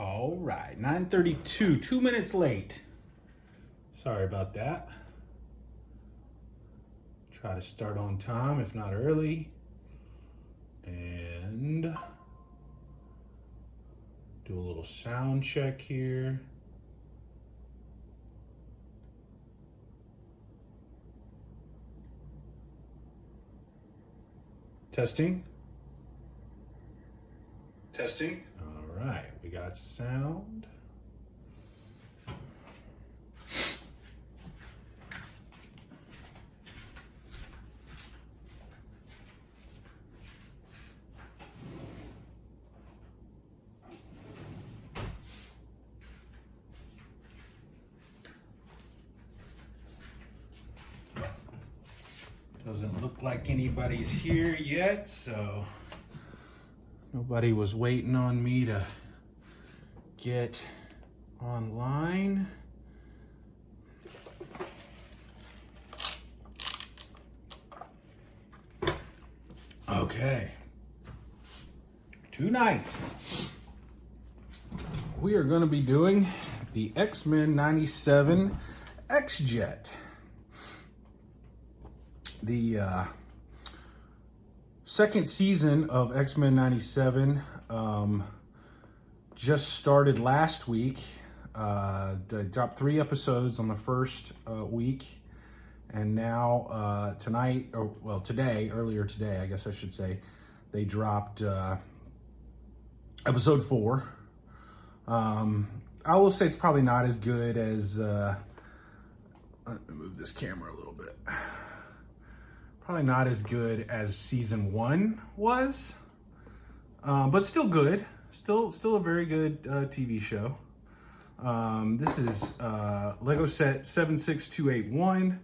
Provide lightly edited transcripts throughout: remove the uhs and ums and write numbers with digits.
All right, 9:32, 2 minutes late. Sorry about that. Try to start on time, if not early. And do a little sound check here. Testing. Testing. All right, we got sound. Doesn't look like anybody's here yet, so nobody was waiting on me to get online. Okay. Tonight, we are going to be doing the X-Men 97 X-Jet. The second season of X-Men 97 just started last week. They dropped 3 episodes on the first week, and now earlier today, I guess I should say, they dropped episode 4. I will say it's probably not as good as, let me move this camera a little bit. Probably not as good as season 1 was, but still good. Still a very good TV show. This is Lego set 76281.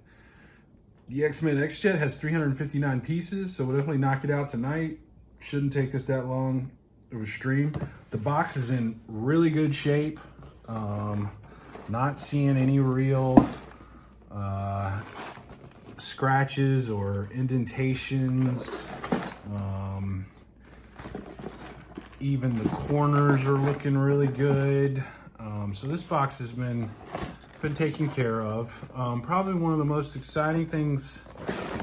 The X-Men X-Jet has 359 pieces, so we'll definitely knock it out tonight. Shouldn't take us that long of a stream. The box is in really good shape. Not seeing any real scratches or indentations. Even the corners are looking really good. So this box has been taken care of. Probably one of the most exciting things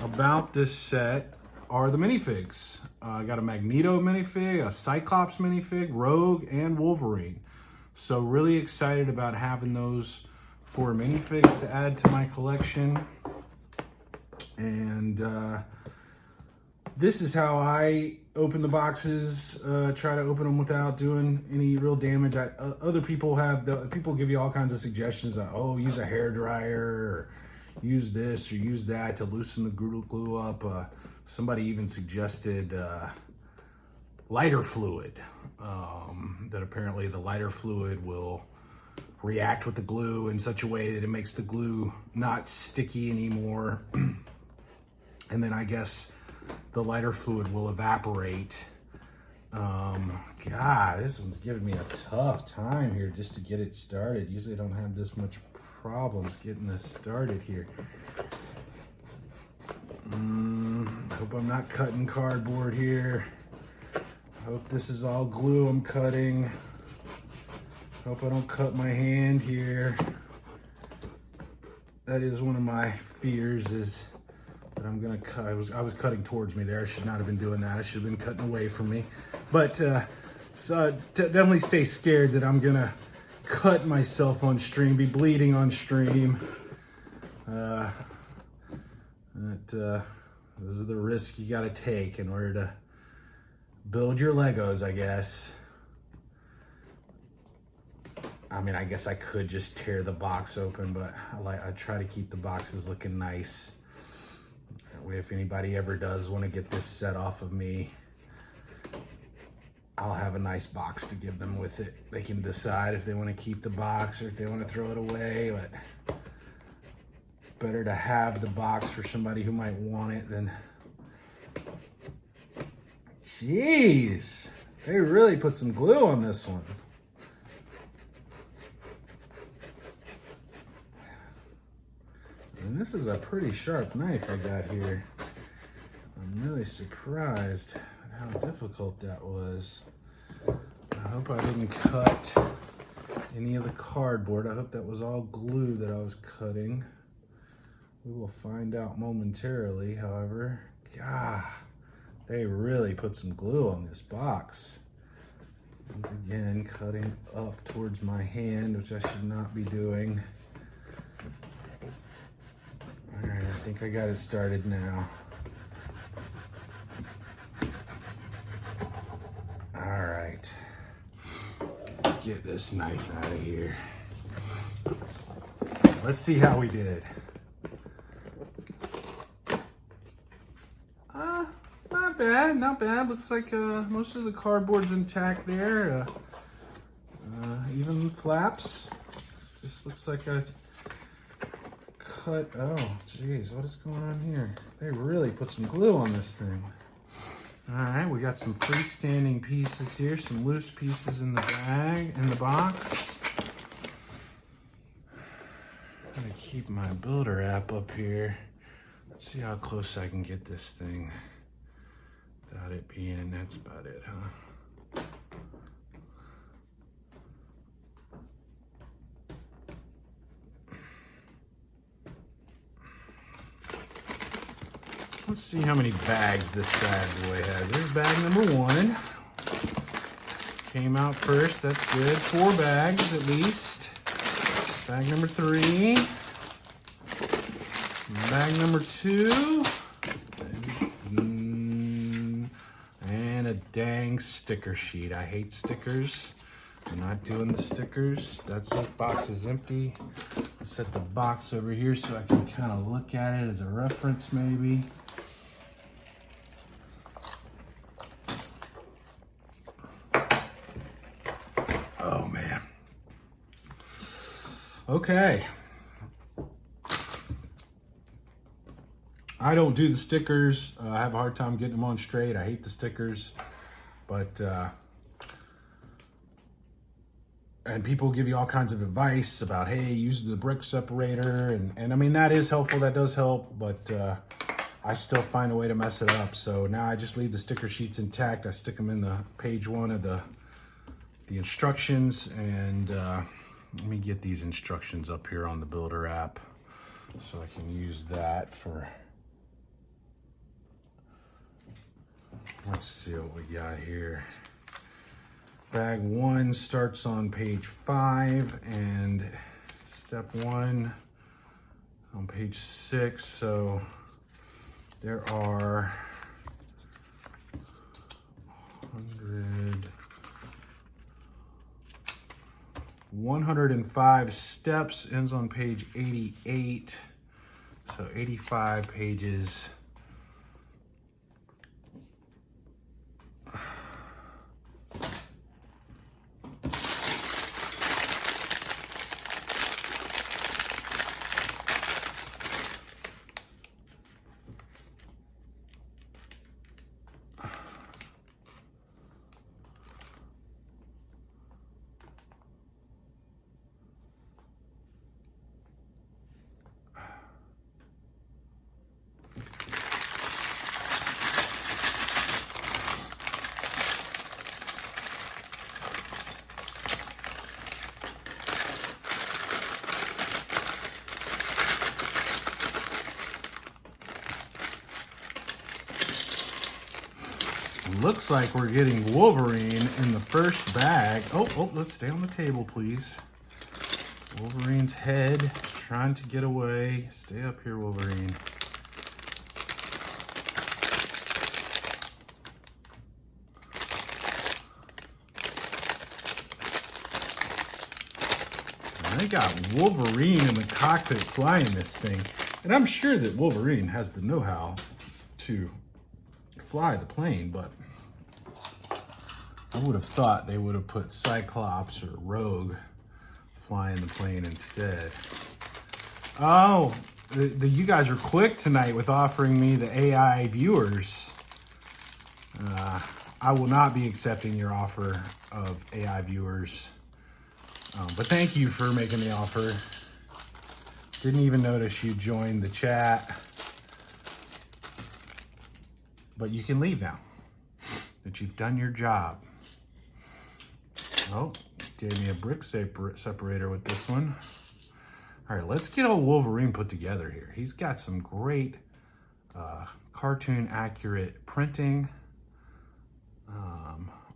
about this set are the minifigs. I got a Magneto minifig, a Cyclops minifig, Rogue, and Wolverine. So really excited about having those 4 minifigs to add to my collection. And this is how I open the boxes, try to open them without doing any real damage. Other people people give you all kinds of suggestions, like, oh, use a hair dryer, or use this or use that to loosen the glue up. Somebody even suggested lighter fluid, that apparently the lighter fluid will react with the glue in such a way that it makes the glue not sticky anymore. And then I guess the lighter fluid will evaporate. God, this one's giving me a tough time here just to get it started. Usually I don't have this much problems getting this started here. Hope I'm not cutting cardboard here. Hope this is all glue I'm cutting. Hope I don't cut my hand here. That is one of my fears, is that I'm gonna cut. I was cutting towards me there. I should not have been doing that. I should have been cutting away from me. But definitely stay scared that I'm gonna cut myself on stream, be bleeding on stream. Those are the risks you gotta take in order to build your Legos, I guess. I mean, I guess I could just tear the box open, but I try to keep the boxes looking nice. That way, if anybody ever does want to get this set off of me, I'll have a nice box to give them with it. They can decide if they want to keep the box or if they want to throw it away, but better to have the box for somebody who might want it than... Jeez, they really put some glue on this one. And this is a pretty sharp knife I got here. I'm really surprised at how difficult that was. I hope I didn't cut any of the cardboard. I hope that was all glue that I was cutting. We will find out momentarily, however. God, they really put some glue on this box. Once again, cutting up towards my hand, which I should not be doing. All right, I think I got it started now. All right, let's get this knife out of here. Let's see how we did. Not bad, not bad. Looks like most of the cardboard's intact there. Even flaps. Just looks like I cut. Oh, geez, what is going on here? They really put some glue on this thing. All right, we got some freestanding pieces here, some loose pieces in the bag, in the box. I'm gonna keep my builder app up here. Let's see how close I can get this thing without it being, that's about it, huh? Let's see how many bags this bad boy has. There's bag number 1. Came out first, that's good. 4 bags at least. Bag number 3. Bag number 2. And a dang sticker sheet. I hate stickers. I'm not doing the stickers. That's it. Box is empty. I'll set the box over here so I can kind of look at it as a reference maybe. Oh man. Okay. I don't do the stickers. I have a hard time getting them on straight. I hate the stickers, but and people give you all kinds of advice about, hey, use the brick separator, and I mean that is helpful. That does help, but I still find a way to mess it up. So now I just leave the sticker sheets intact. I stick them in the page 1 of the instructions, and let me get these instructions up here on the Builder app so I can use that for. Let's see what we got here. Bag 1 starts on page 5 and step 1 on page 6. So there are 105 steps, ends on page 88. So 85 pages. Looks like we're getting Wolverine in the first bag. Oh, let's stay on the table, please. Wolverine's head trying to get away. Stay up here, Wolverine. And they got Wolverine in the cockpit flying this thing. And I'm sure that Wolverine has the know-how to fly the plane, but I would have thought they would have put Cyclops or Rogue flying the plane instead. Oh, you guys are quick tonight with offering me the AI viewers. I will not be accepting your offer of AI viewers. But thank you for making the offer. Didn't even notice you joined the chat. But you can leave now. That you've done your job. Oh, Gave me a brick separator with this one. All right, let's get old Wolverine put together here. He's got some great cartoon accurate printing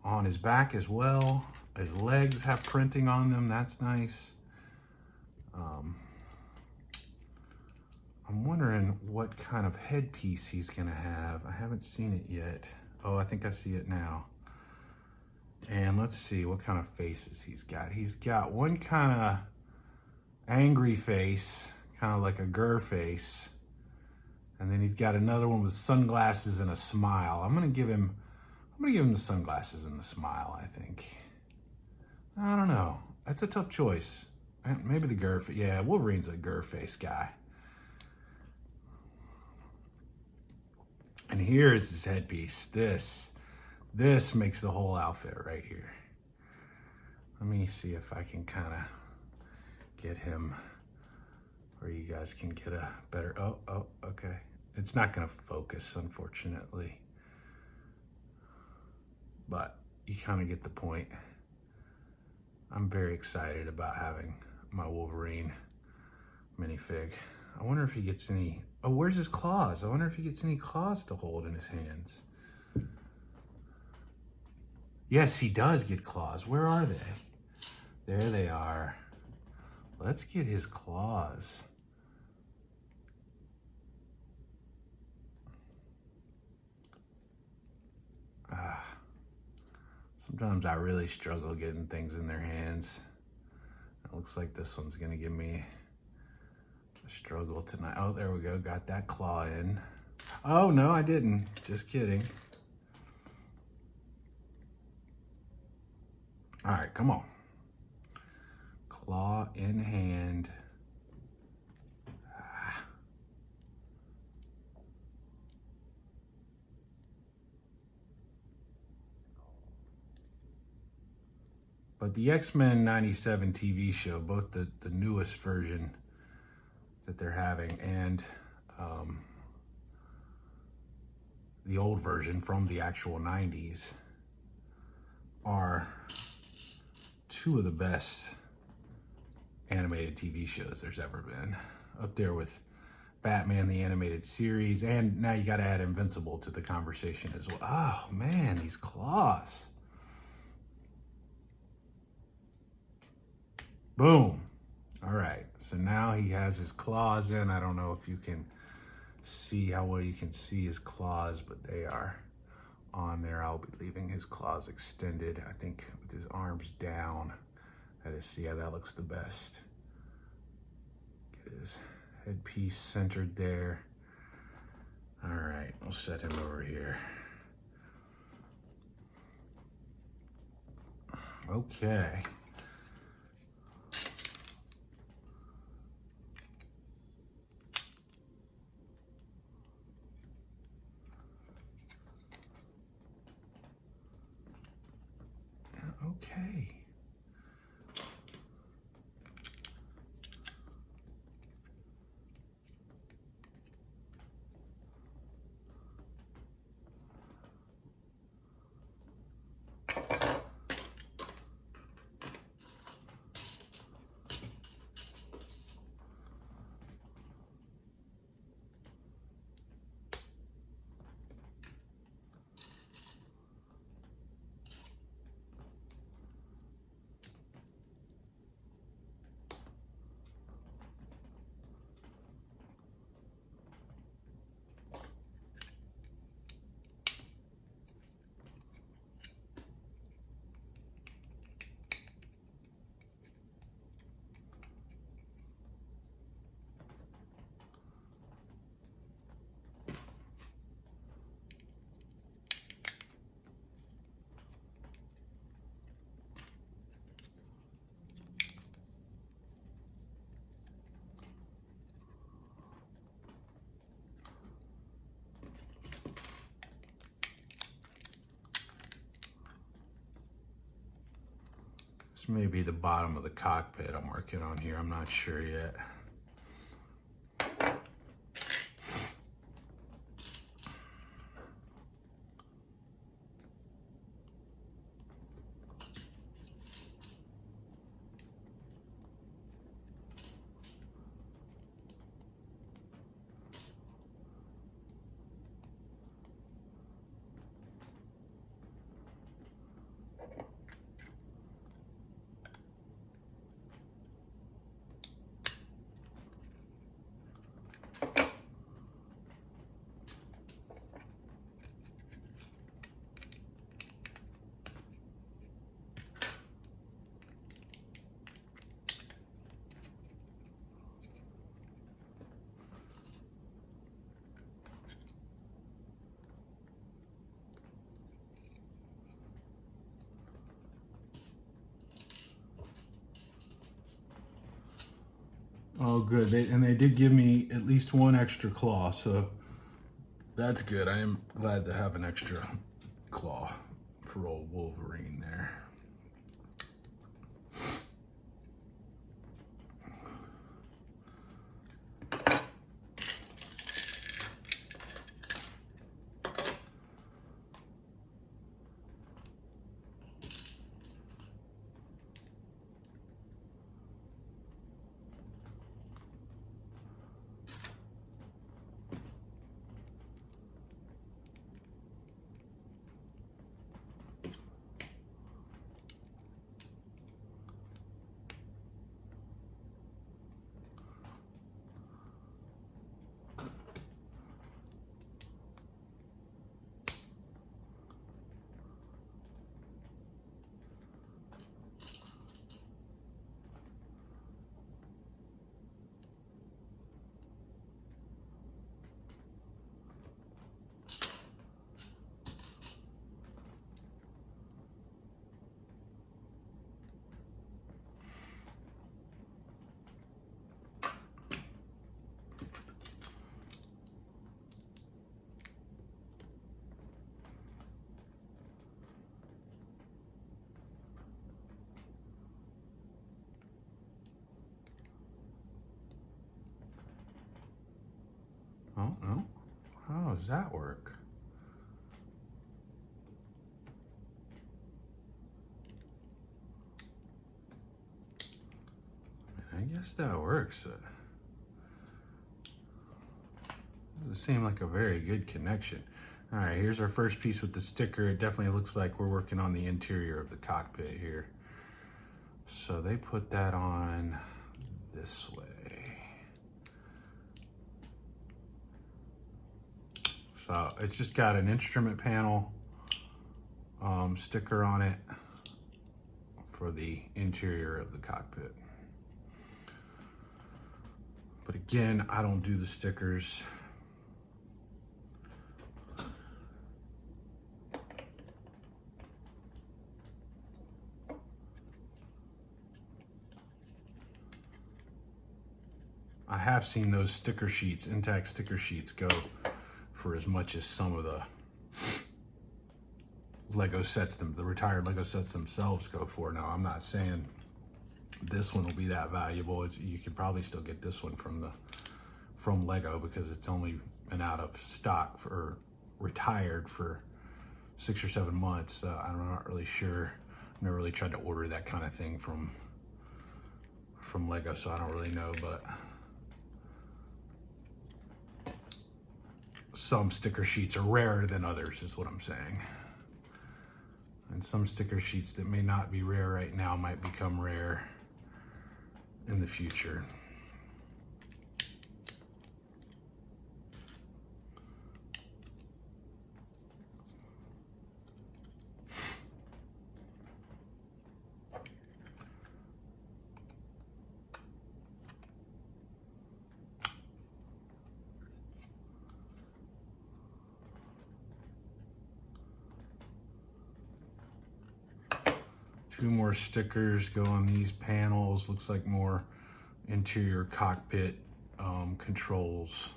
on his back as well. His legs have printing on them. That's nice. I'm wondering what kind of headpiece he's gonna have. I haven't seen it yet. Oh, I think I see it now. And let's see what kind of faces he's got. He's got one kind of angry face, kind of like a Gur face. And then he's got another one with sunglasses and a smile. I'm gonna give him the sunglasses and the smile, I think. I don't know. That's a tough choice. Maybe the Gur face. Yeah, Wolverine's a Gur face guy. And here's his headpiece. This makes the whole outfit right here. Let me see if I can kind of get him where you guys can get a better, oh, okay. It's not gonna focus, unfortunately. But you kind of get the point. I'm very excited about having my Wolverine minifig. I wonder if he gets any, oh, where's his claws? I wonder if he gets any claws to hold in his hands. Yes, he does get claws. Where are they? There they are. Let's get his claws. Sometimes I really struggle getting things in their hands. It looks like this one's gonna give me a struggle tonight. Oh, there we go, got that claw in. Oh, no, I didn't, just kidding. All right, come on. Claw in hand. But the X-Men 97 TV show, both the newest version that they're having and the old version from the actual 90s, are two of the best animated TV shows there's ever been. Up there with Batman, the animated series, and now you gotta add Invincible to the conversation as well. Oh man, these claws. Boom. All right, so now he has his claws in. I don't know if you can see how well you can see his claws, but they are on there. I'll be leaving his claws extended, I think, with his arms down. See how that looks the best. Get his headpiece centered there. All right, we'll set him over here. Okay. Okay. Maybe the bottom of the cockpit I'm working on here. I'm not sure yet. Oh, good. They did give me at least one extra claw, so that's good. I am glad to have an extra claw for old Wolverine there. Oh, no. How does that work? I guess that works. Doesn't seem like a very good connection. All right, here's our first piece with the sticker. It definitely looks like we're working on the interior of the cockpit here. So they put that on this way. So it's just got an instrument panel sticker on it for the interior of the cockpit. But again, I don't do the stickers. I have seen those sticker sheets, intact sticker sheets, go for as much as some of the Lego sets, the retired Lego sets themselves go for. Now, I'm not saying this one will be that valuable. You could probably still get this one from Lego because it's only been out of stock for retired for 6 or 7 months. I'm not really sure. Never really tried to order that kind of thing from Lego, so I don't really know, but some sticker sheets are rarer than others is what I'm saying. And some sticker sheets that may not be rare right now might become rare in the future. Two more stickers go on these panels. Looks like more interior cockpit controls.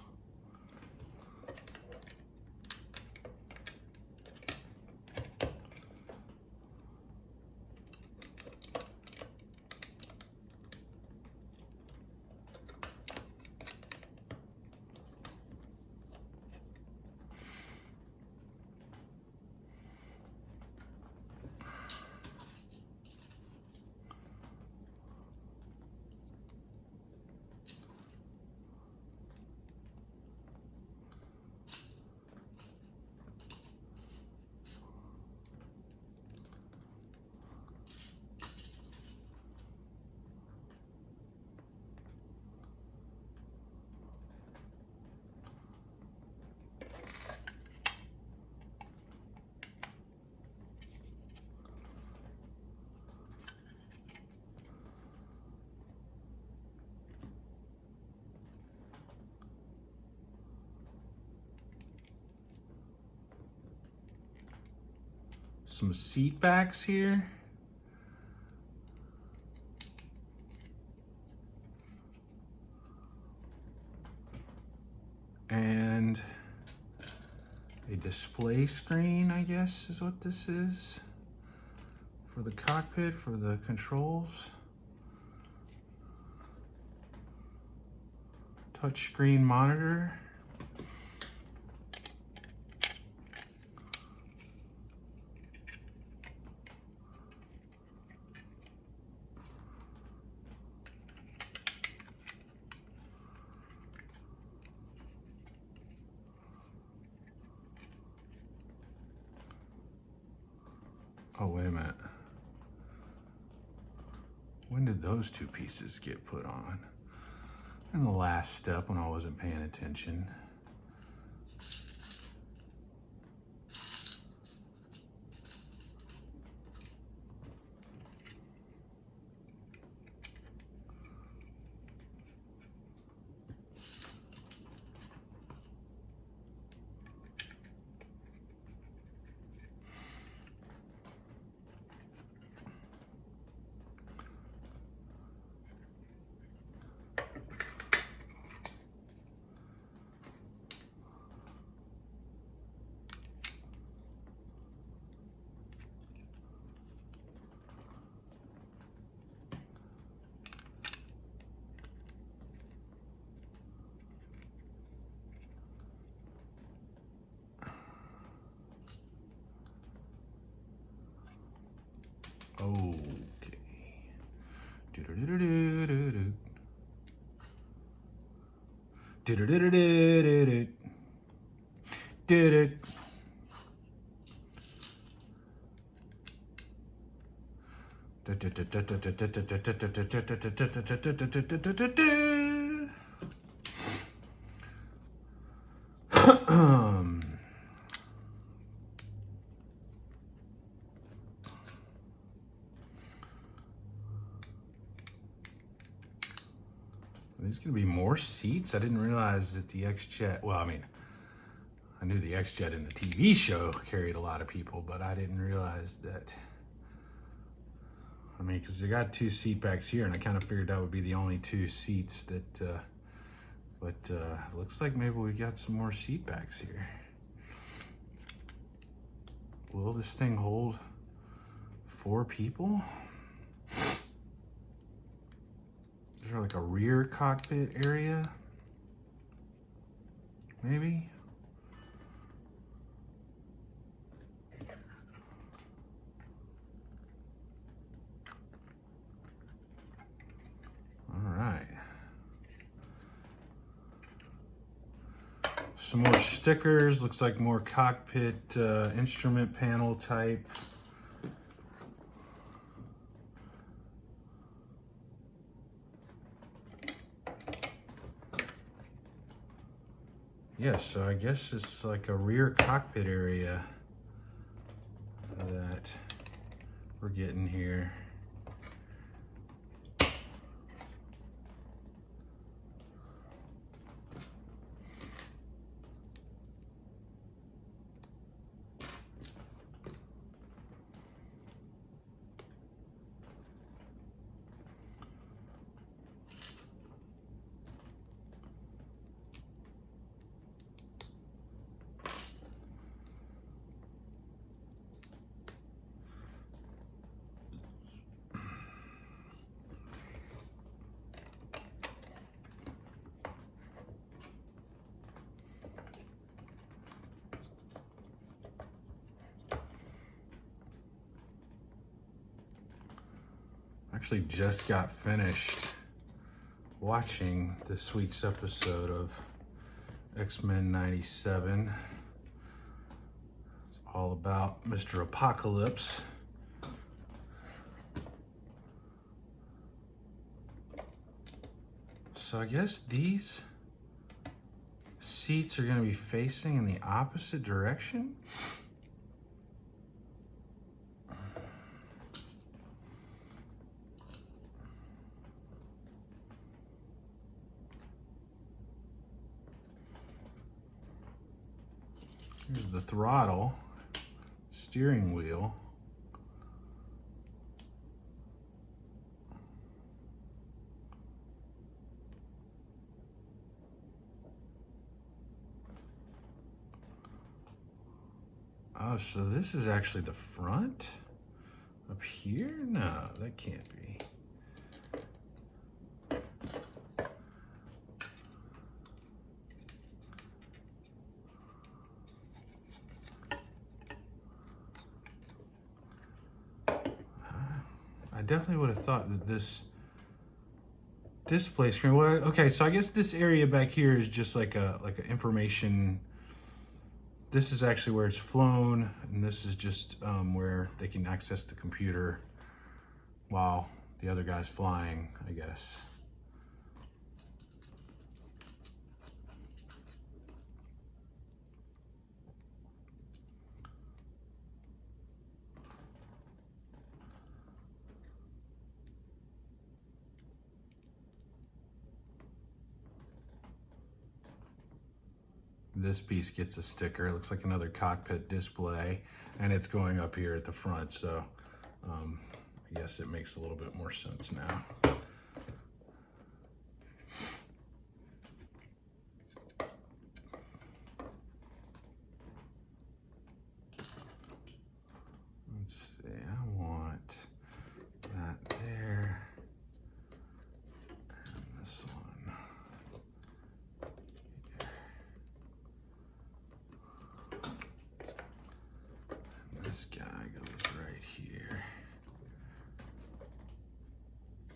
Some seat backs here. and a display screen, I guess is what this is, for the cockpit, for the controls. Touchscreen monitor. Oh, wait a minute. When did those two pieces get put on? In the last step when I wasn't paying attention. Okay. Do-do-do-do-do-do. Do-do-do-do-do-do. Do-do. There's gonna be more seats. I didn't realize that the X-Jet, well, I mean, I knew the X-Jet in the TV show carried a lot of people, but I didn't realize that. I mean, because they got 2 seat backs here, and I kind of figured that would be the only 2 seats that, but looks like maybe we got some more seat backs here. Will this thing hold 4 people? Is there like a rear cockpit area? Maybe? All right. Some more stickers. Looks like more cockpit instrument panel type. Yeah, so I guess it's like a rear cockpit area that we're getting here. Actually just got finished watching this week's episode of X-Men 97. It's all about Mr. Apocalypse. So I guess these seats are going to be facing in the opposite direction. Here's the throttle, steering wheel. Oh, so this is actually the front? Up here? No, that can't be. I definitely would have thought that this display screen. Well, okay, so I guess this area back here is just like an information. This is actually where it's flown, and this is just where they can access the computer while the other guy's flying, I guess. This piece gets a sticker. It looks like another cockpit display, and it's going up here at the front, so I guess it makes a little bit more sense now. Let's see, I want that there, and this one. This guy goes right here.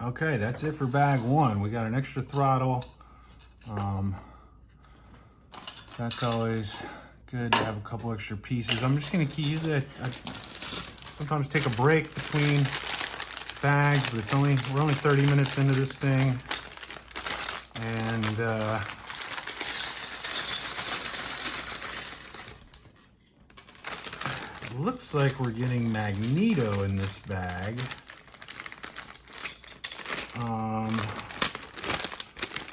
Okay, that's it for bag one. We got an extra throttle. That's always good to have a couple extra pieces. I'm just gonna keep using it. I sometimes take a break between bags, but we're only 30 minutes into this thing, and looks like we're getting Magneto in this bag.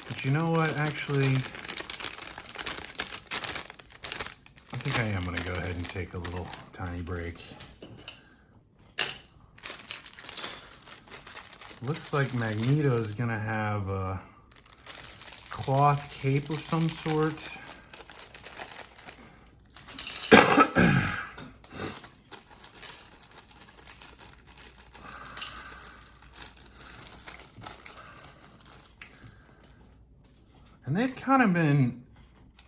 But you know what? Actually, I think I am going to go ahead and take a little tiny break. Looks like Magneto is going to have a cloth cape of some sort. And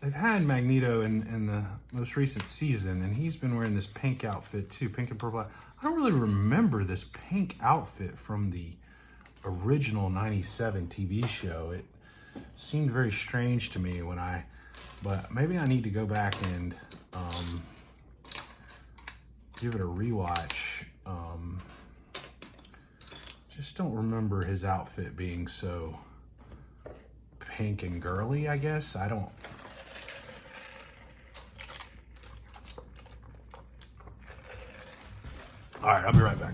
they've had Magneto in the most recent season, and he's been wearing this pink outfit too, pink and purple. I don't really remember this pink outfit from the original 97 TV show. It seemed very strange to me but maybe I need to go back and give it a rewatch. Just don't remember his outfit being so pink and girly, I guess. I don't. All right, I'll be right back.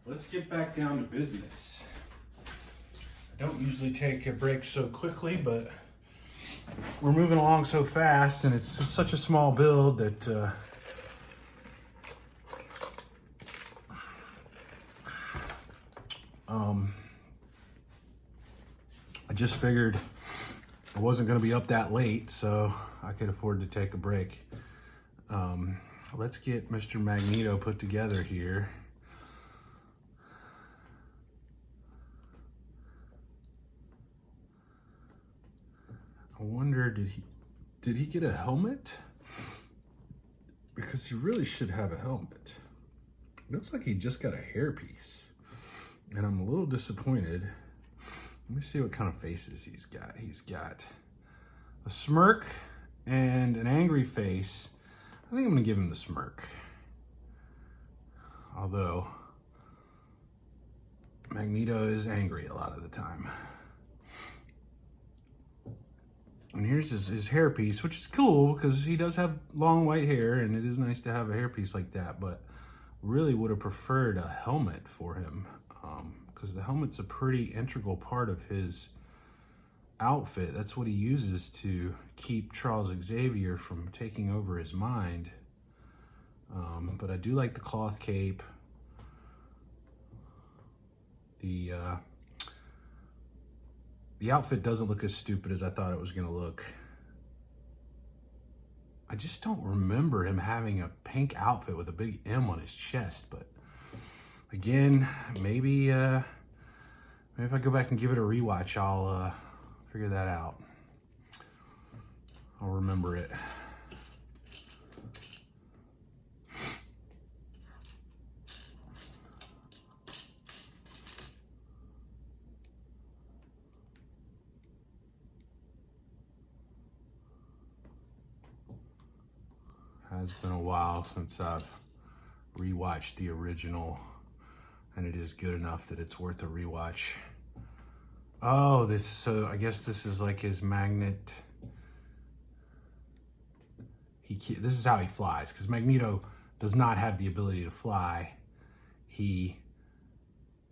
let's get back down to business. I don't usually take a break so quickly, but we're moving along so fast, and it's just such a small build that I just figured I wasn't going to be up that late, so I could afford to take a break. Let's get Mr. Magneto put together here. I wonder, did he get a helmet? Because he really should have a helmet. It looks like he just got a hairpiece, and I'm a little disappointed. Let me see what kind of faces he's got. He's got a smirk and an angry face. I think I'm gonna give him the smirk. Although Magneto is angry a lot of the time. And here's his hairpiece, which is cool because he does have long white hair, and it is nice to have a hairpiece like that, but really would have preferred a helmet for him, because the helmet's a pretty integral part of his outfit. That's what he uses to keep Charles Xavier from taking over his mind. But I do like the cloth cape. The outfit doesn't look as stupid as I thought it was going to look. I just don't remember him having a pink outfit with a big M on his chest, but again, maybe if I go back and give it a rewatch, I'll figure that out. I'll remember it. It's been a while since I've rewatched the original, and it is good enough that it's worth a rewatch. Oh, so I guess this is like his magnet. This is how he flies, because Magneto does not have the ability to fly. He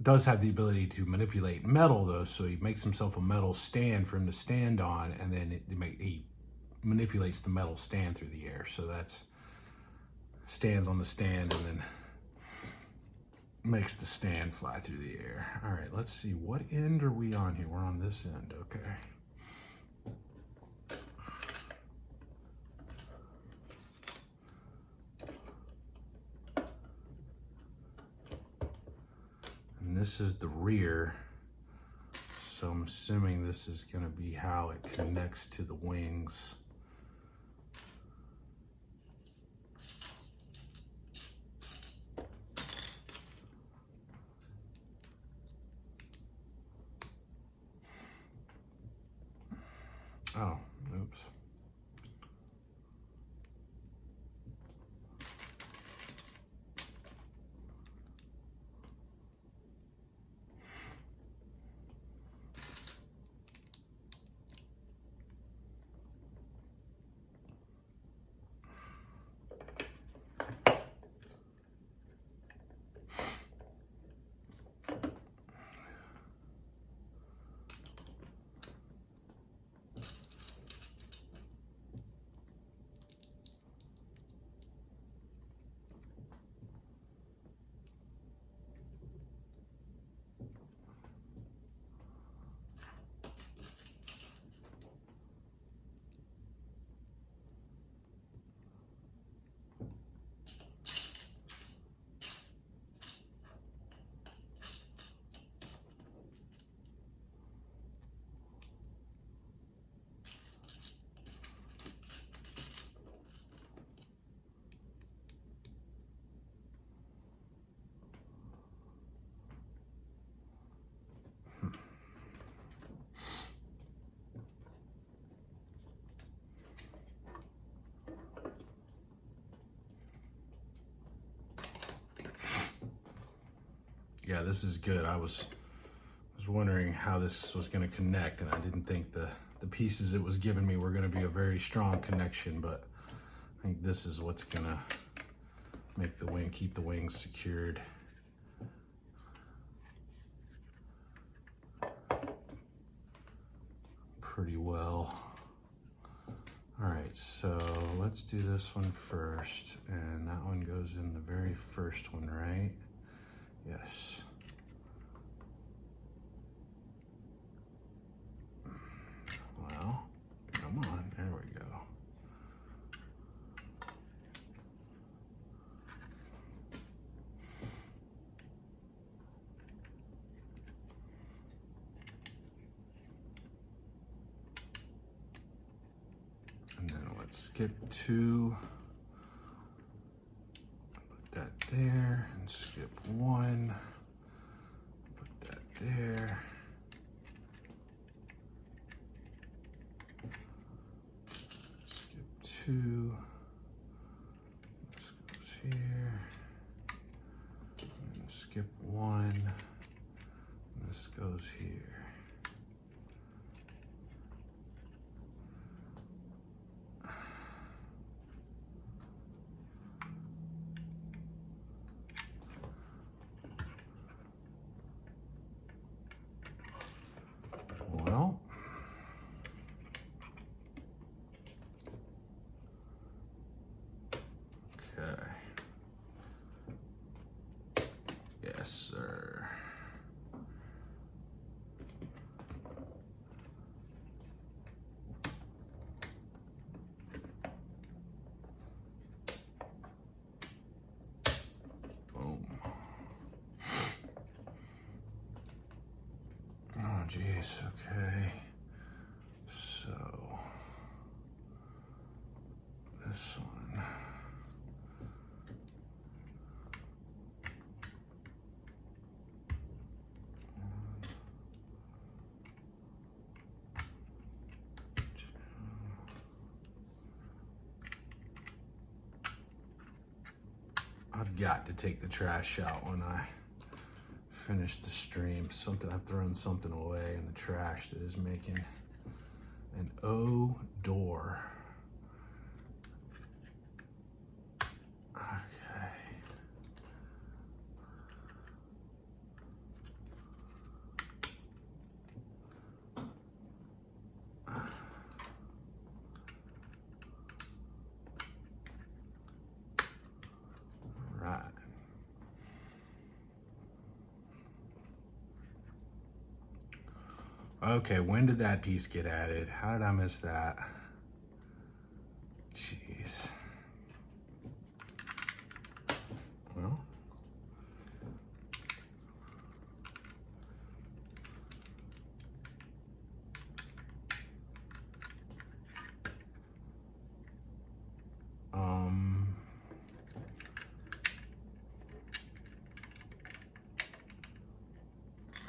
does have the ability to manipulate metal, though, so he makes himself a metal stand for him to stand on, and then he manipulates the metal stand through the air. So that's stands on the stand and then makes the stand fly through the air. All right, let's see. What end are we on here? We're on this end, okay. And this is the rear. So I'm assuming this is going to be how it connects to the wings. Oh, oops. Yeah, this is good. I was wondering how this was going to connect, and I didn't think the pieces it was giving me were going to be a very strong connection, but I think this is what's going to make the wing, keep the wings secured. pretty well. All right, so let's do this one first, and that one goes in the very first one, right? Yes. Well, come on, there we go. And then let's skip 2, put that there, and skip 1, put that there. Skip 2, this goes here, and skip 1, and this goes here. Well, okay. Yes, sir. Boom. Oh, geez, okay. So, this one. I've got to take the trash out when I finish the stream. I've thrown something away in the trash that is making an odor. Okay. Right. Okay, when did that piece get added? How did I miss that? Jeez. Well.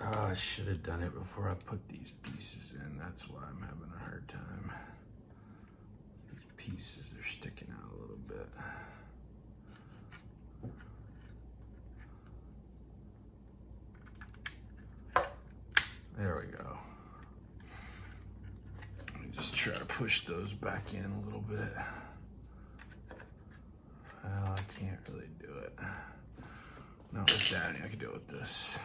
Oh, I should have done it before I put these pieces in. That's why I'm having a hard time. These pieces are sticking out a little bit. There we go. Let me just try to push those back in a little bit. Well, I can't really do it. Not with that, I can do it with this.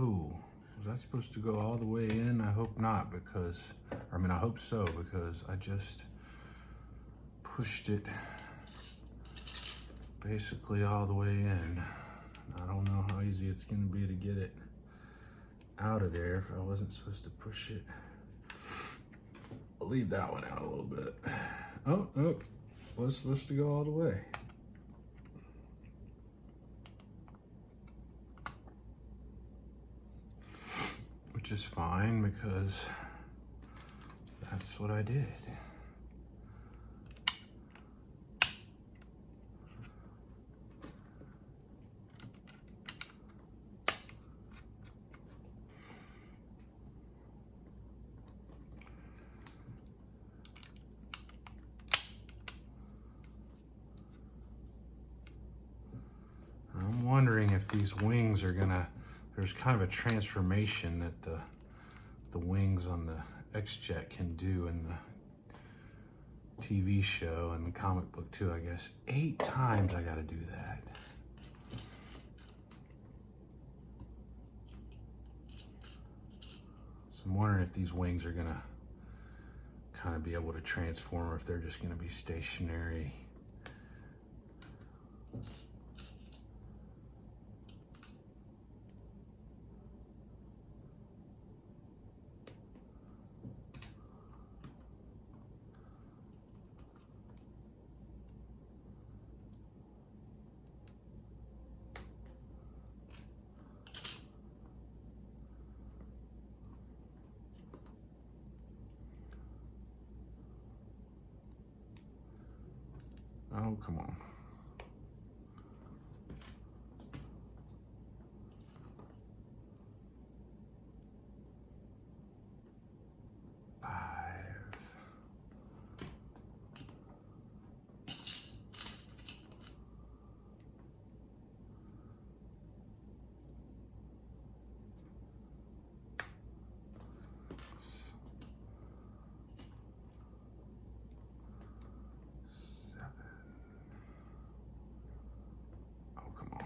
Oh, was that supposed to go all the way in? I hope not, because, I hope so, because I just pushed it basically all the way in. I don't know how easy it's going to be to get it out of there if I wasn't supposed to push it. I'll leave that one out a little bit. Oh, was supposed to go all the way. Which is fine because that's what I did. wondering if these wings are gonna, there's kind of a transformation that the wings on the X-Jet can do in the TV show and the comic book too, I guess. 8 times I gotta do that. So I'm wondering if these wings are gonna kind of be able to transform or if they're just gonna be stationary. Oh, come on. Oh, come on.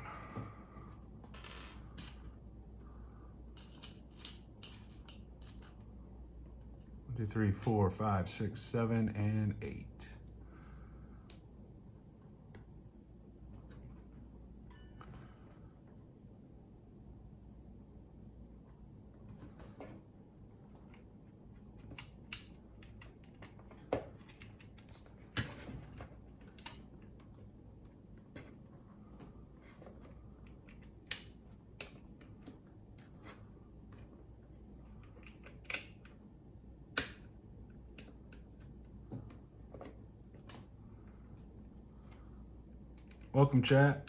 1, 2, 3, 4, 5, 6, 7, and 8. Welcome, chat.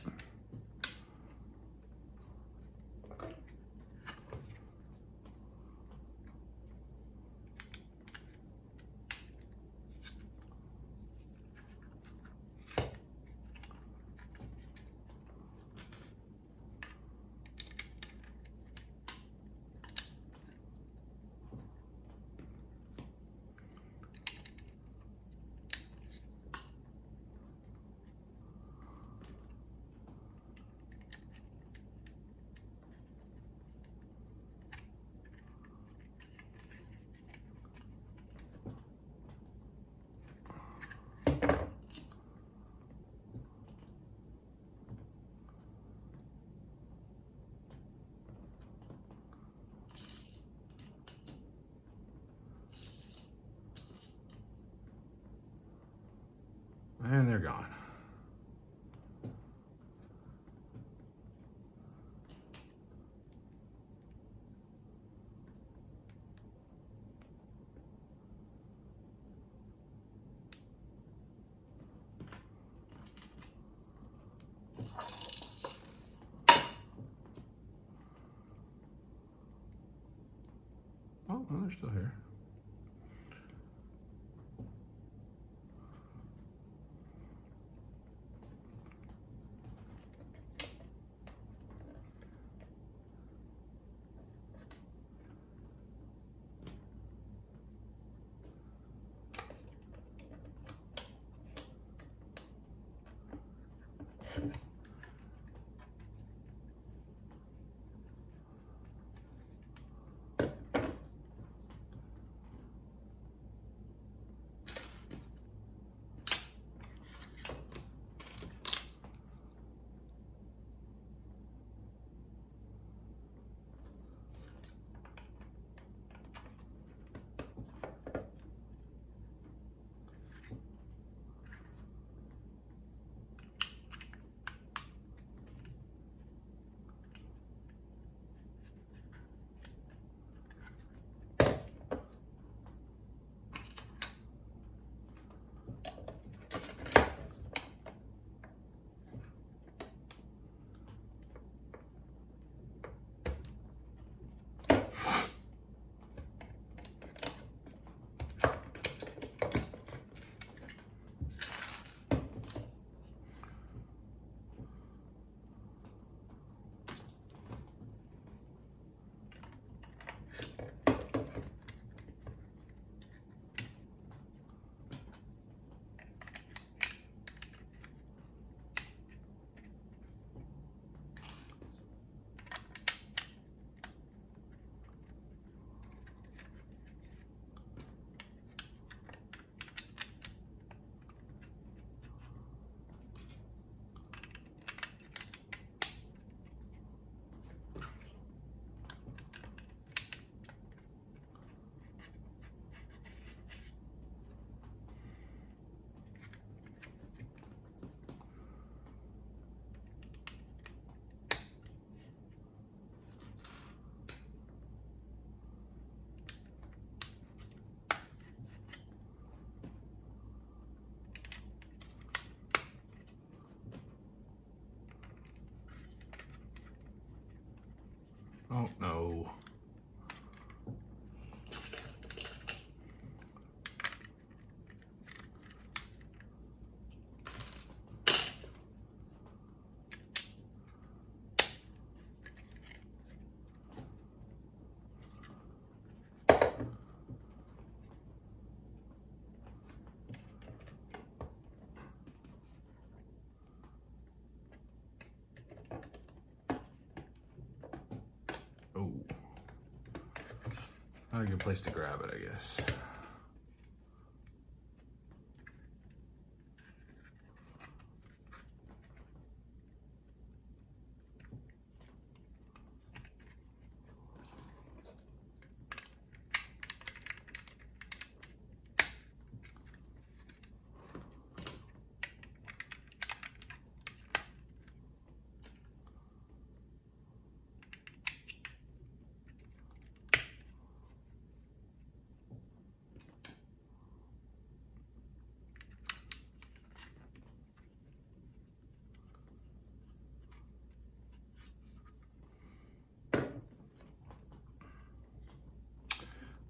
And they're gone. Oh, no, they're still here. Oh no. Oh. Not a good place to grab it, I guess.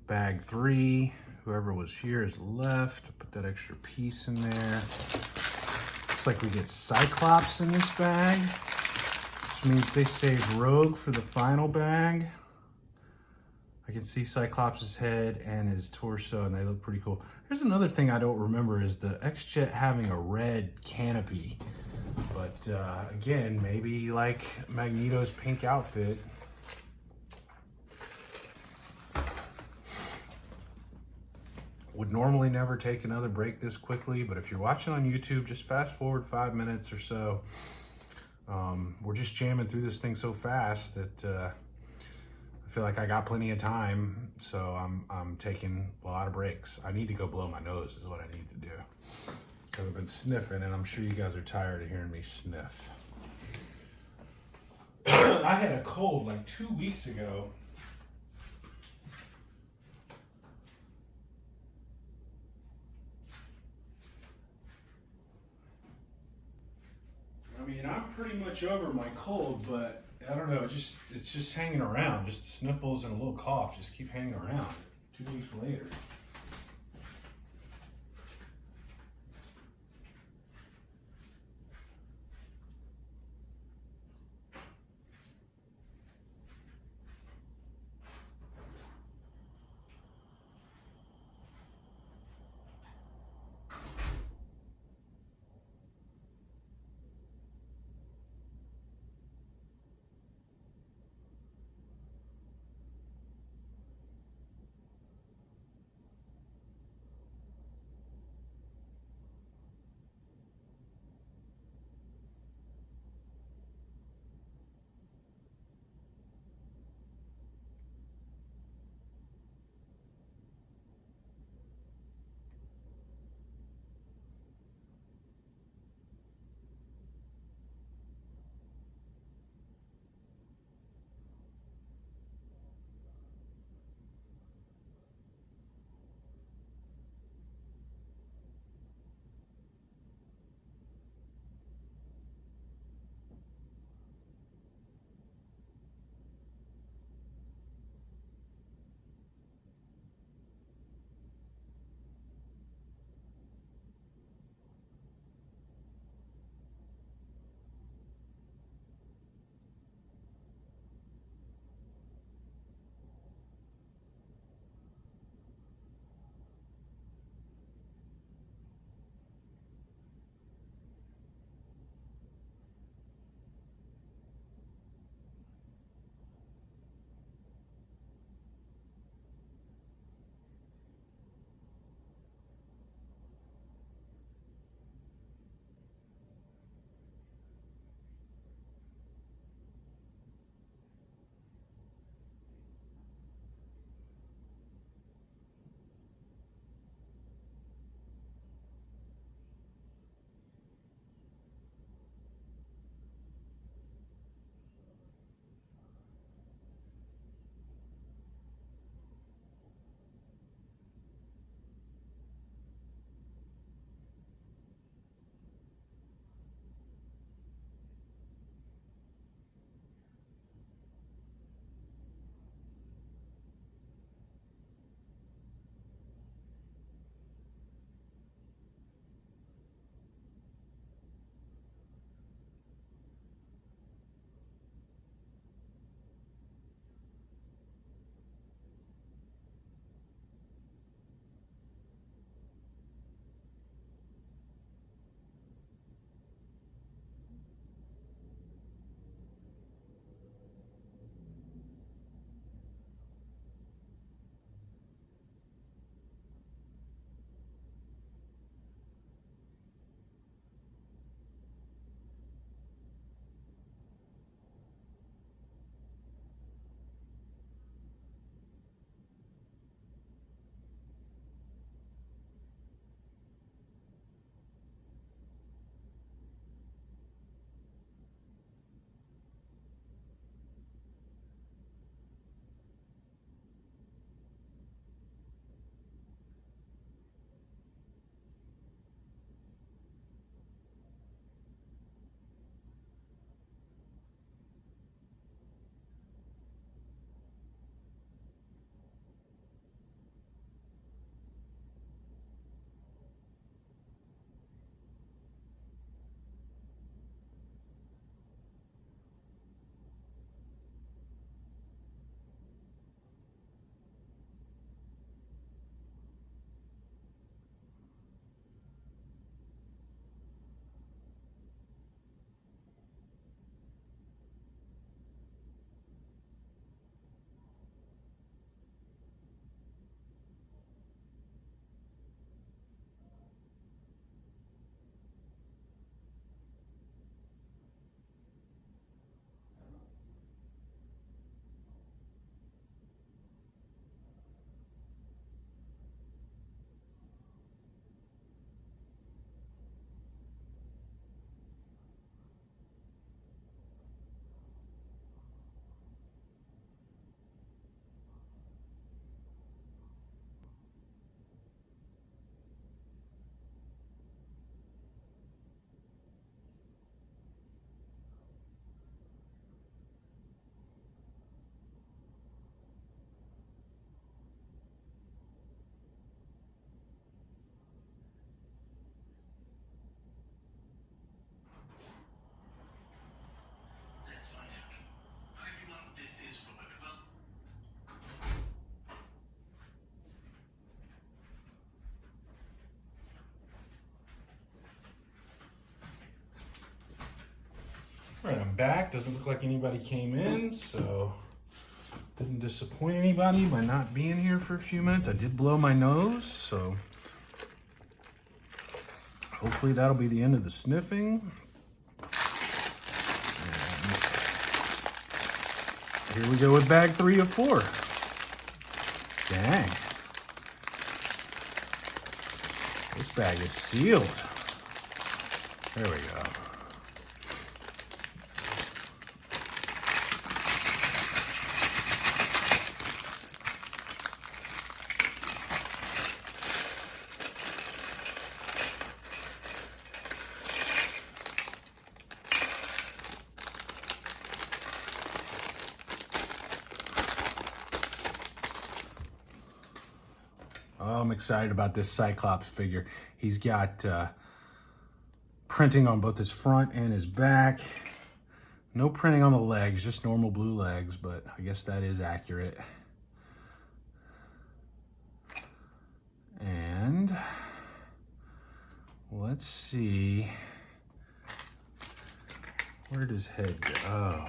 Bag 3, whoever was here is left. Put that extra piece in there. Looks like we get Cyclops in this bag, which means they saved Rogue for the final bag. I can see Cyclops' head and his torso, and they look pretty cool. There's another thing I don't remember is the X-Jet having a red canopy. But again, maybe like Magneto's pink outfit. Would normally never take another break this quickly, but if you're watching on YouTube, just fast forward 5 minutes or so. We're just jamming through this thing so fast that I feel like I got plenty of time, so I'm taking a lot of breaks. I need to go blow my nose is what I need to do. Because I've been sniffing, and I'm sure you guys are tired of hearing me sniff. I had a cold like 2 weeks ago. I mean, I'm pretty much over my cold, but I don't know, it's just hanging around. Just the sniffles and a little cough just keep hanging around 2 weeks later. All right, I'm back. Doesn't look like anybody came in, so didn't disappoint anybody by not being here for a few minutes. I did blow my nose, so hopefully that'll be the end of the sniffing. And here we go with bag 3 of 4. Dang. This bag is sealed. There we go. Oh, I'm excited about this Cyclops figure. He's got printing on both his front and his back. No printing on the legs, just normal blue legs, but I guess that is accurate. And let's see. Where does his head go? Oh.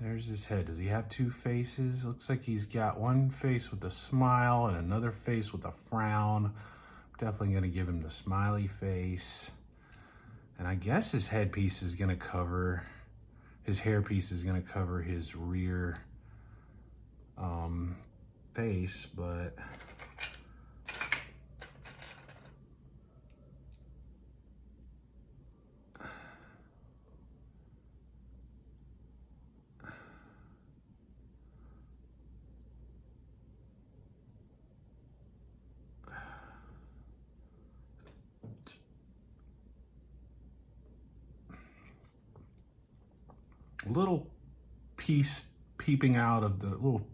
There's his head. Does he have 2 faces? Looks like he's got one face with a smile and another face with a frown. Definitely going to give him the smiley face. And I guess his headpiece is going to cover, his hairpiece is going to cover his rear face, but little piece peeping out of the little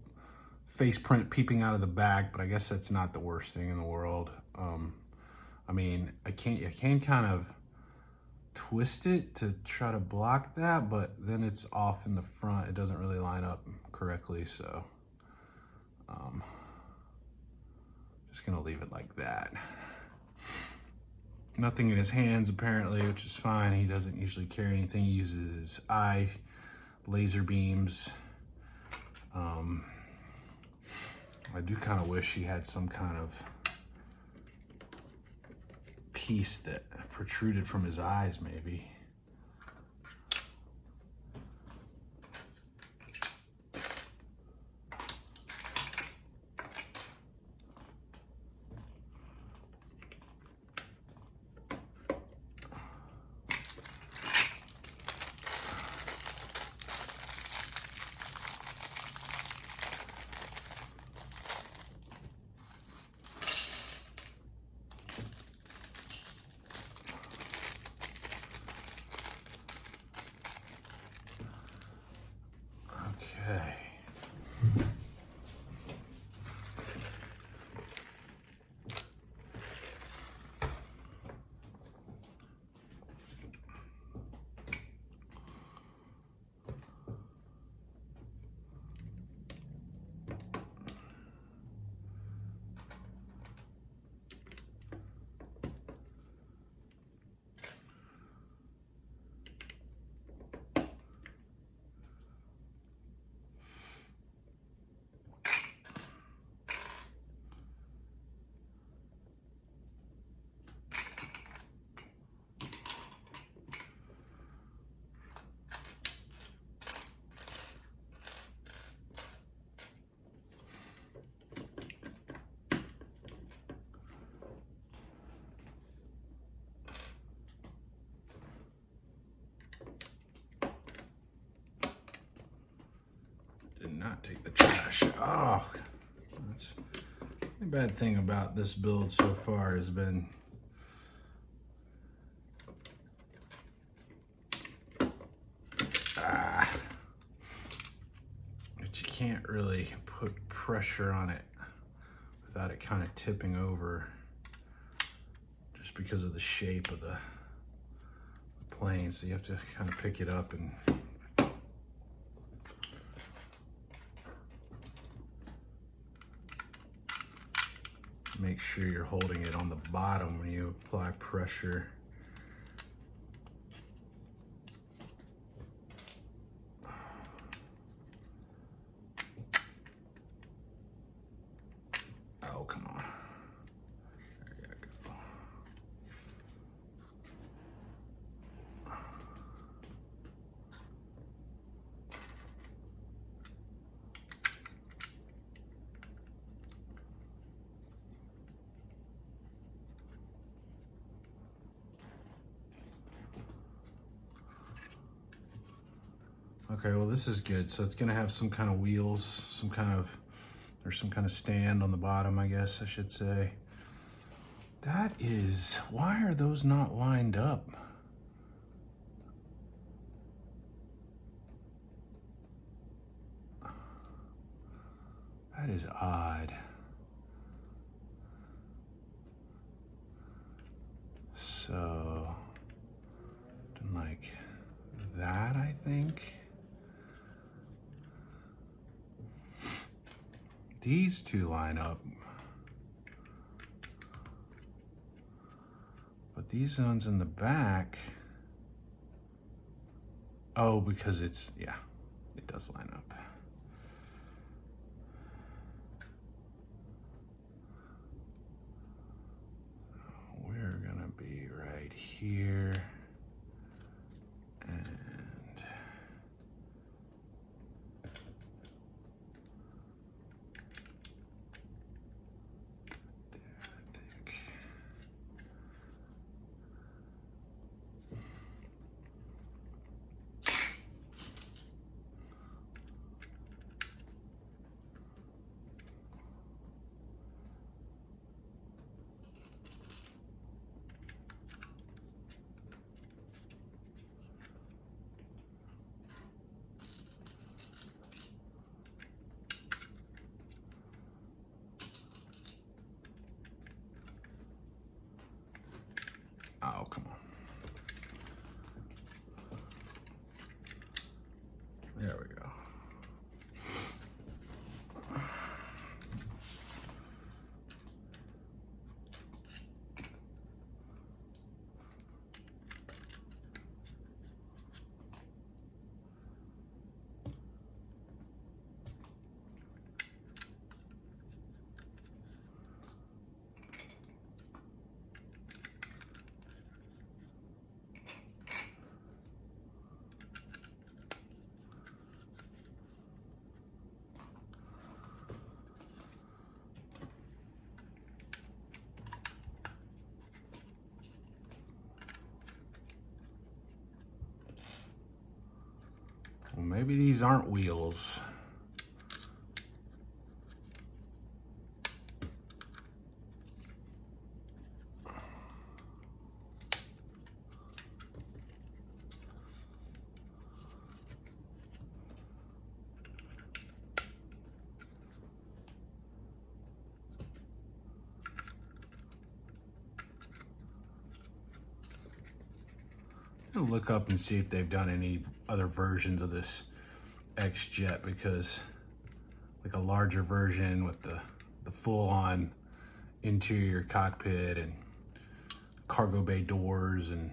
face print peeping out of the back, but I guess that's not the worst thing in the world. I mean, I can kind of twist it to try to block that, but then it's off in the front. It doesn't really line up correctly, so just gonna leave it like that. Nothing in his hands apparently, which is fine. He doesn't usually carry anything. He uses his eye laser beams. I do kind of wish he had some kind of piece that protruded from his eyes, maybe. Okay. Did not take the trash. Oh, that's the bad thing about this build so far has been that you can't really put pressure on it without it kind of tipping over, just because of the shape of the plane. So you have to kind of pick it up and make sure you're holding it on the bottom when you apply pressure. Okay, well this is good. So it's gonna have some kind of wheels, or some kind of stand on the bottom, I guess I should say. That is, why are those not lined up? That is odd. So, like that, I think. These two line up. But these ones in the back, oh, because it's, yeah, it does line up. We're gonna be right here. And oh, come on. There we go. Well, maybe these aren't wheels. I'm gonna look up and see if they've done any other versions of this X-Jet, because like a larger version with the full-on interior cockpit and cargo bay doors, and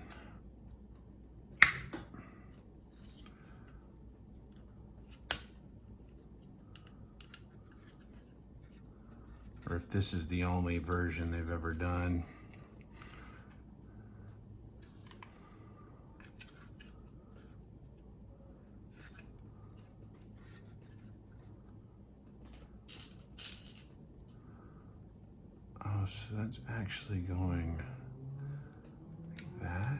or if this is the only version they've ever done. Oh, so that's actually going like that.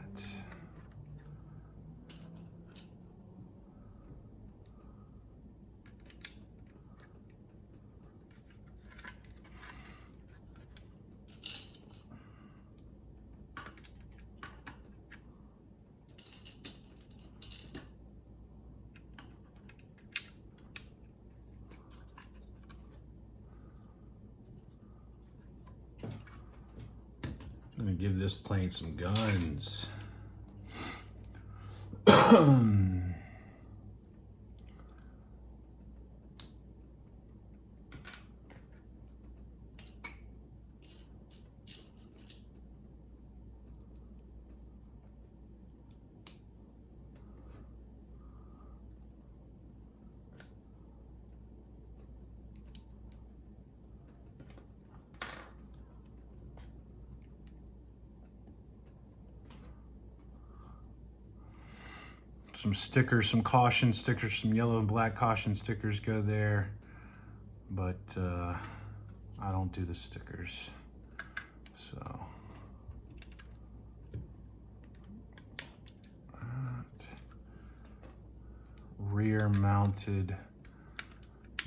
I'm gonna give this plane some guns. Some stickers, some caution stickers, some yellow and black caution stickers go there, but I don't do the stickers, so. Rear mounted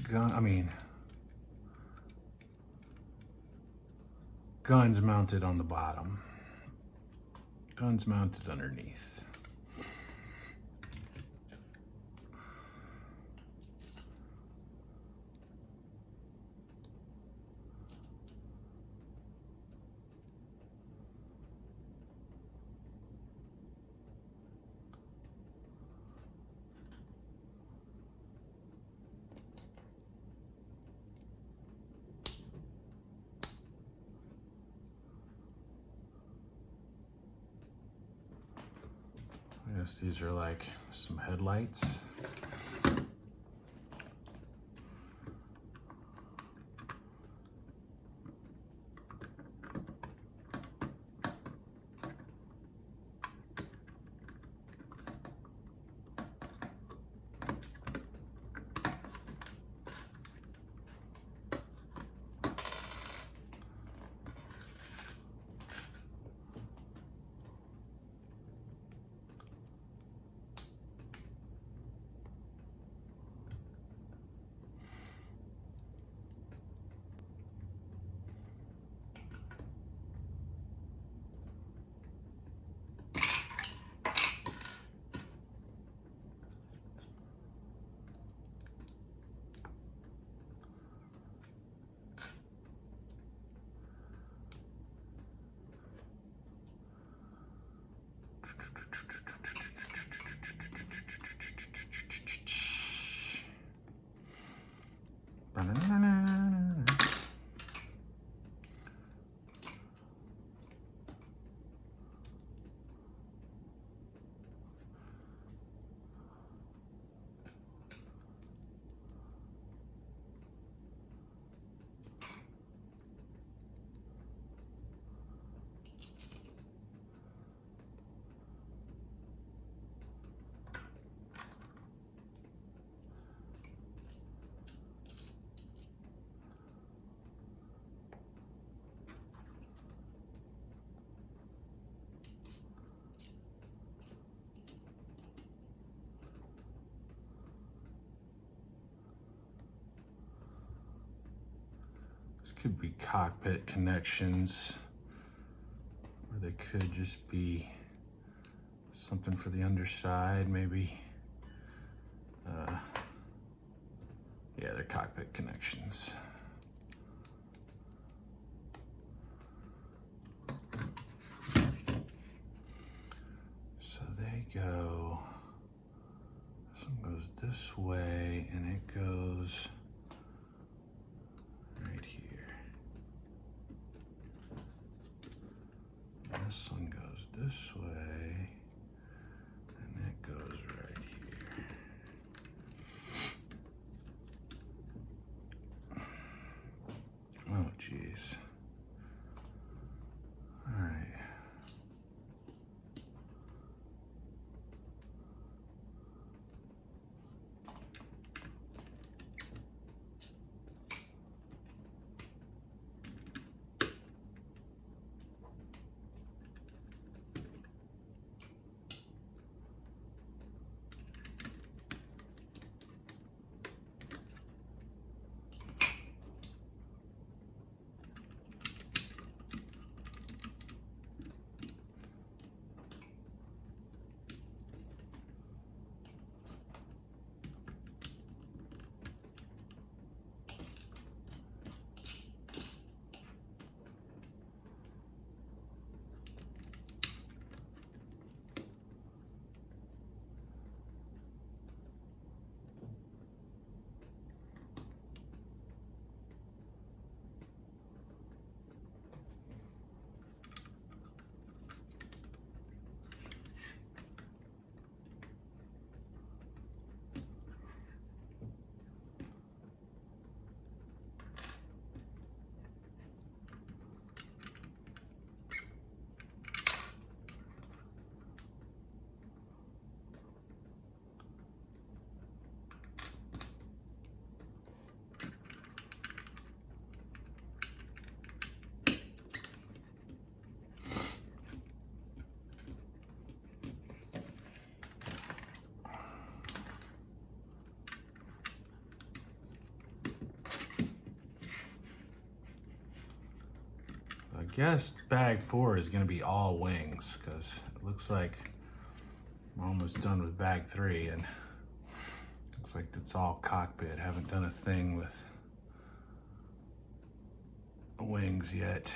gun, guns mounted on the bottom. Guns mounted underneath. I guess these are like some headlights. Could be cockpit connections, or they could just be something for the underside, maybe. Yeah, they're cockpit connections. So they go, this one goes this way, and it goes right here. This one goes this way, and it goes right here. Oh, geez. All right. guess bag 4 is going to be all wings, because it looks like I'm almost done with bag 3, and looks like it's all cockpit. Haven't done a thing with wings yet.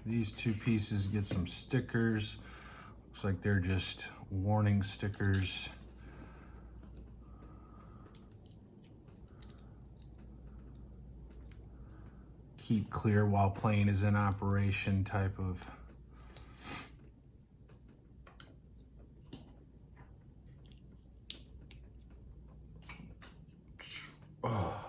These 2 pieces get some stickers. Looks like they're just warning stickers. Keep clear while plane is in operation type of. Oh.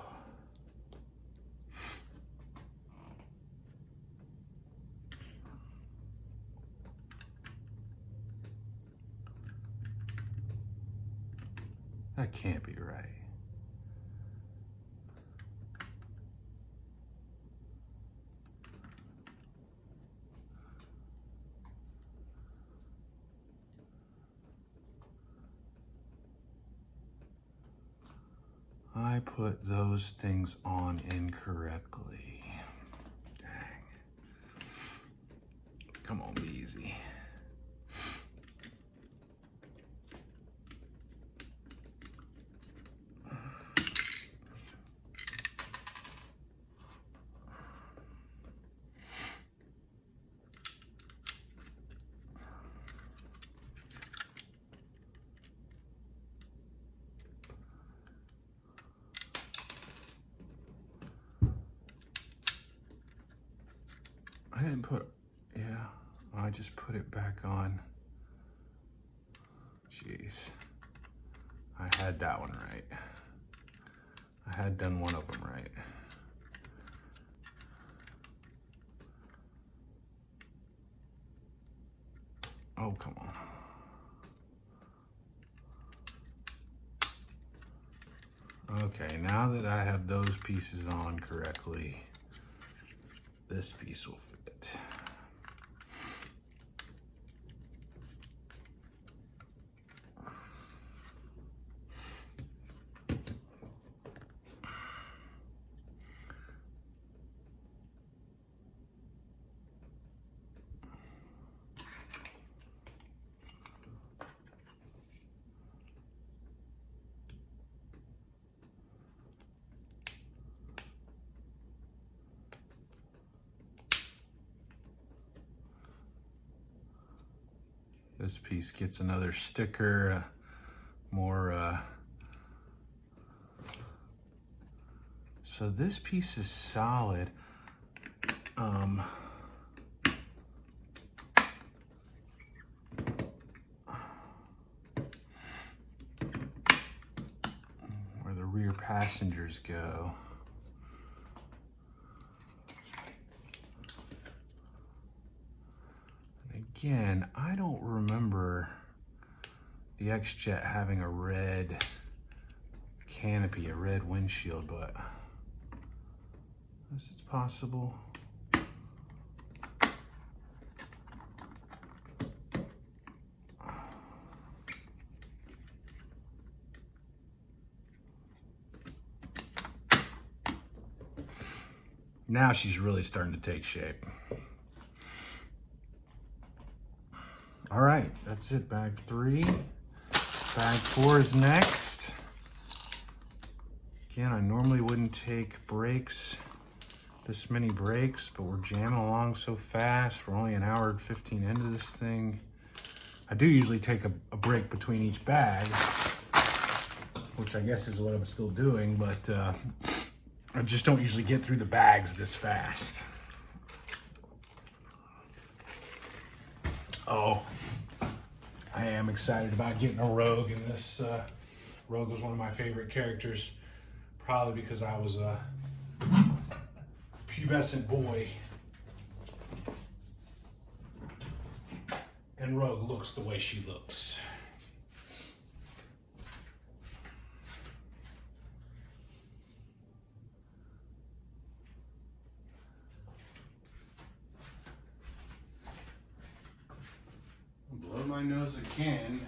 That can't be right. I put those things on incorrectly. Dang. Come on, be easy. I didn't put, yeah, I just put it back on. Jeez. I had that one right. I had done one of them right. Oh, come on. Okay, now that I have those pieces on correctly, this piece will fit. This piece gets another sticker, more, so this piece is solid. Where the rear passengers go. Again, I don't remember the X-Jet having a red canopy, a red windshield, but I guess it's possible. Now she's really starting to take shape. All right, that's it, bag 3. Bag 4 is next. Again, I normally wouldn't take breaks, this many breaks, but we're jamming along so fast. We're only an hour and 15 into this thing. I do usually take a break between each bag, which I guess is what I'm still doing, but I just don't usually get through the bags this fast. Oh, I am excited about getting a Rogue, and this Rogue was one of my favorite characters, probably because I was a pubescent boy, and Rogue looks the way she looks. Blow my nose again.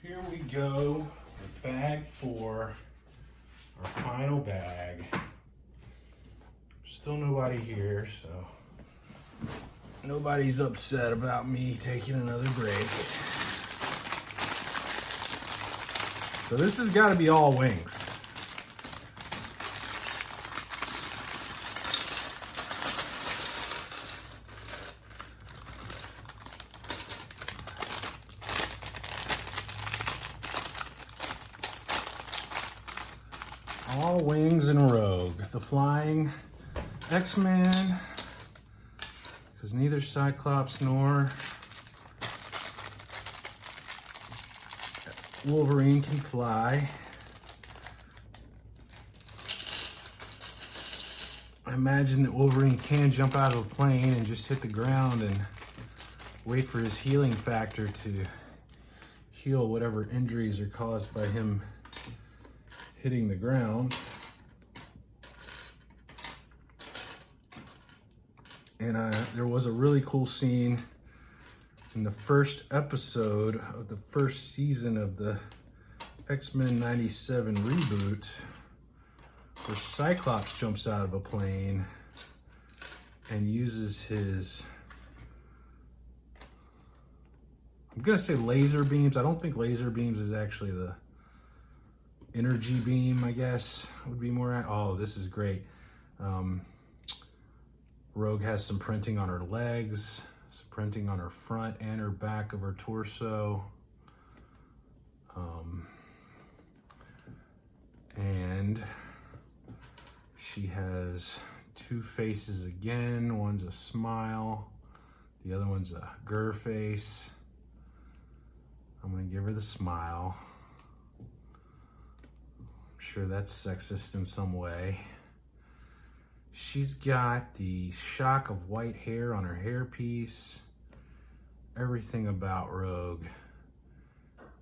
Here we go, bag 4, our final bag. Still nobody here, so nobody's upset about me taking another break. So this has got to be all wings. All wings and Rogue. The flying X-Men, because neither Cyclops nor Wolverine can fly. I imagine that Wolverine can jump out of a plane and just hit the ground and wait for his healing factor to heal whatever injuries are caused by him hitting the ground. And there was a really cool scene in the first episode of the first season of the X-Men 97 reboot where Cyclops jumps out of a plane and uses his, I'm gonna say laser beams. I don't think laser beams is actually the energy beam, I guess would be more. Oh, this is great. Rogue has some printing on her legs, some printing on her front and her back of her torso. And she has 2 faces again. One's a smile, the other one's a grr face. I'm gonna give her the smile. I'm sure that's sexist in some way. She's got the shock of white hair on her hairpiece. Everything about Rogue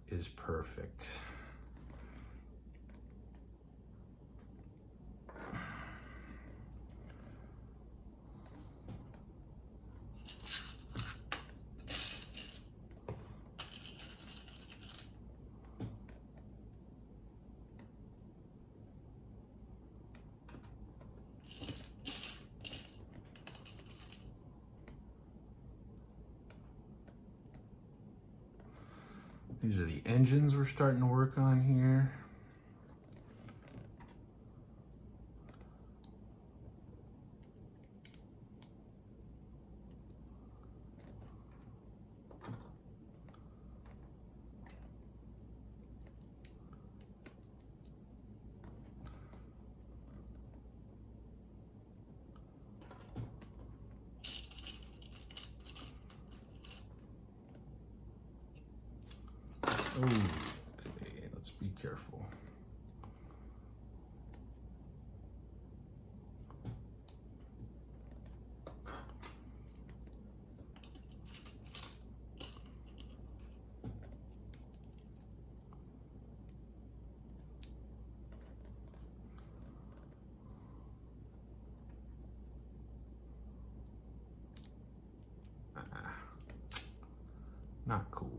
is perfect. These are the engines we're starting to work on here. Okay, let's be careful. Not cool.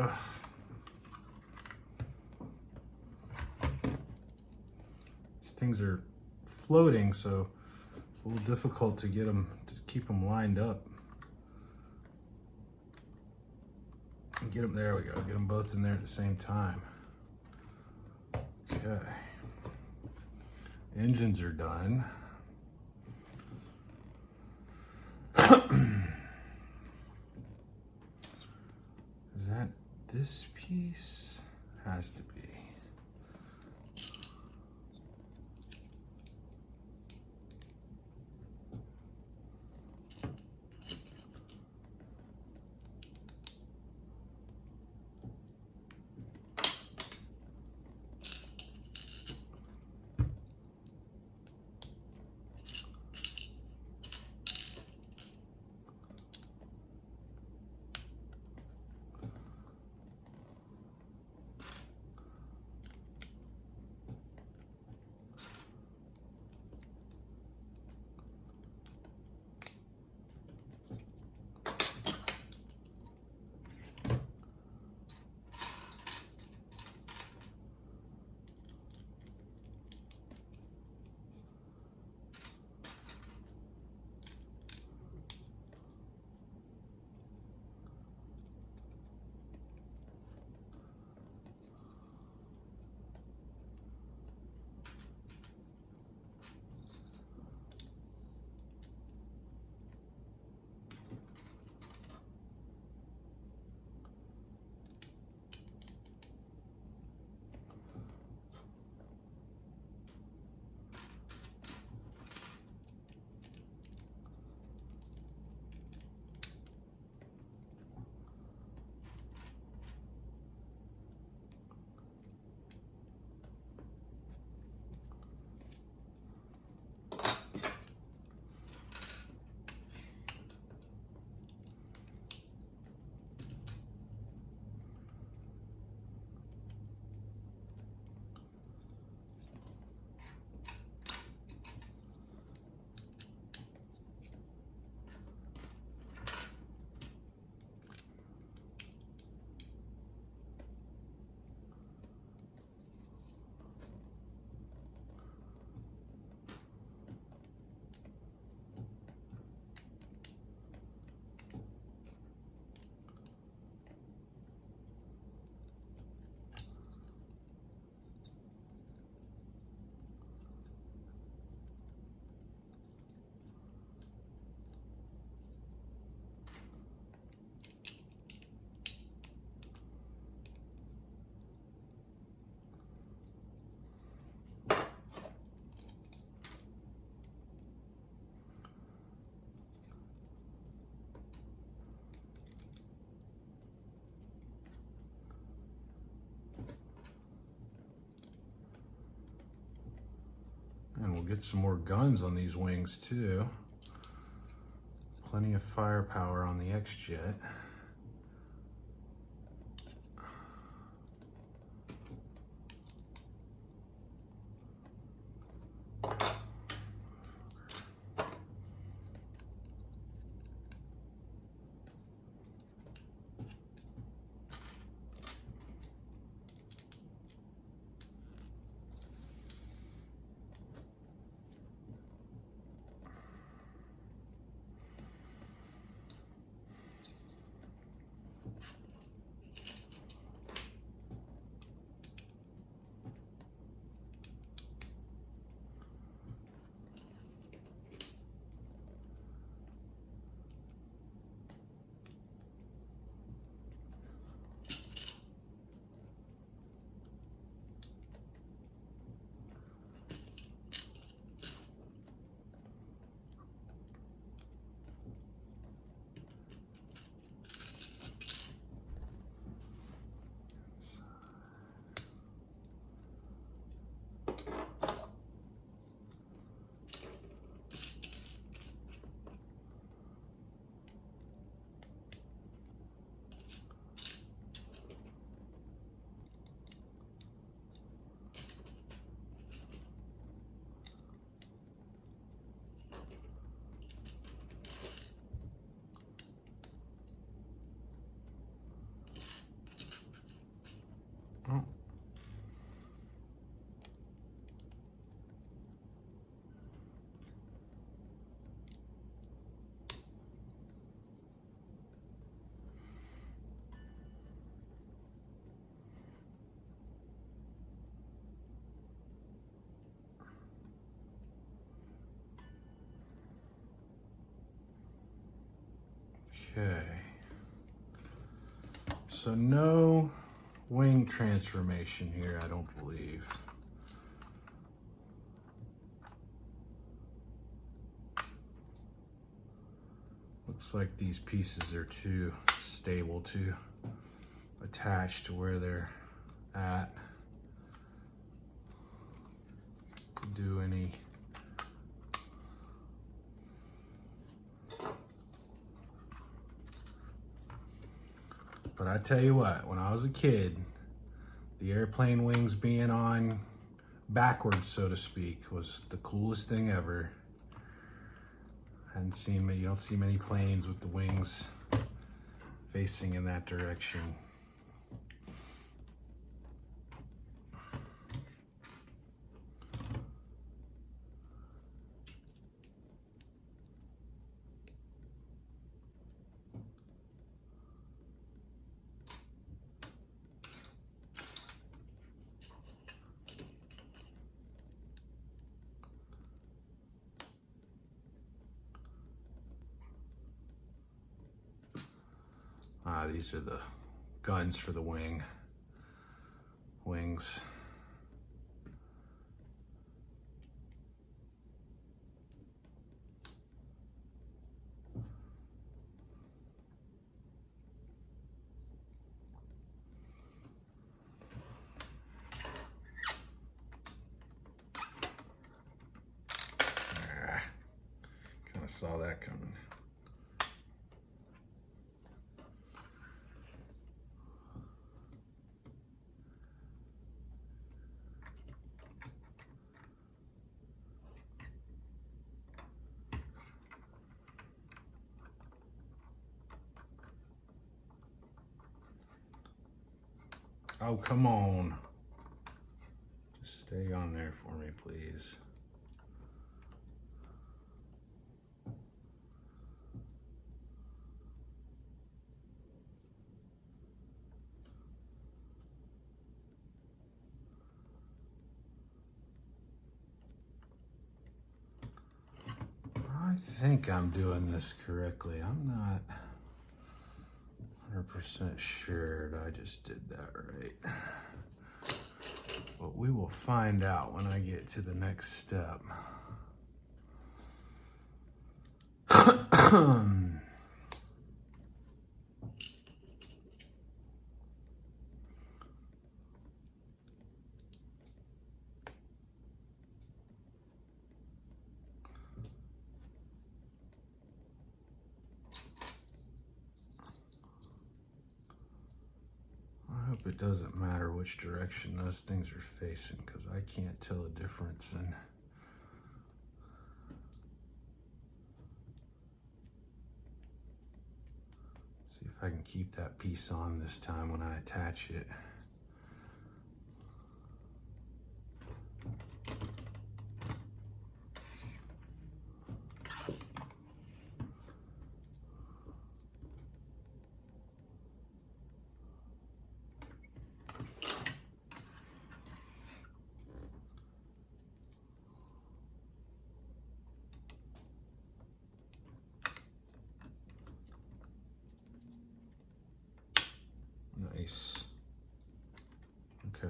Ugh. These things are floating, so it's a little difficult to get them, to keep them lined up. Get them, there we go, get them both in there at the same time. Okay. Engines are done. Is that this piece? Has to be. And we'll get some more guns on these wings too. Plenty of firepower on the X-Jet. Okay. So no wing transformation here, I don't believe. Looks like these pieces are too stable to attach to where they're at. Do any but I tell you what, when I was a kid, the airplane wings being on backwards, so to speak, was the coolest thing ever. You don't see many planes with the wings facing in that direction. These are the guns for the wings. Kind of saw that coming. Oh, come on. Just stay on there for me, please. I think I'm doing this correctly. I'm not 100% sure that I just did that right. But we will find out when I get to the next step. I hope it doesn't matter which direction those things are facing, because I can't tell the difference. And see if I can keep that piece on this time when I attach it. Nice. Okay.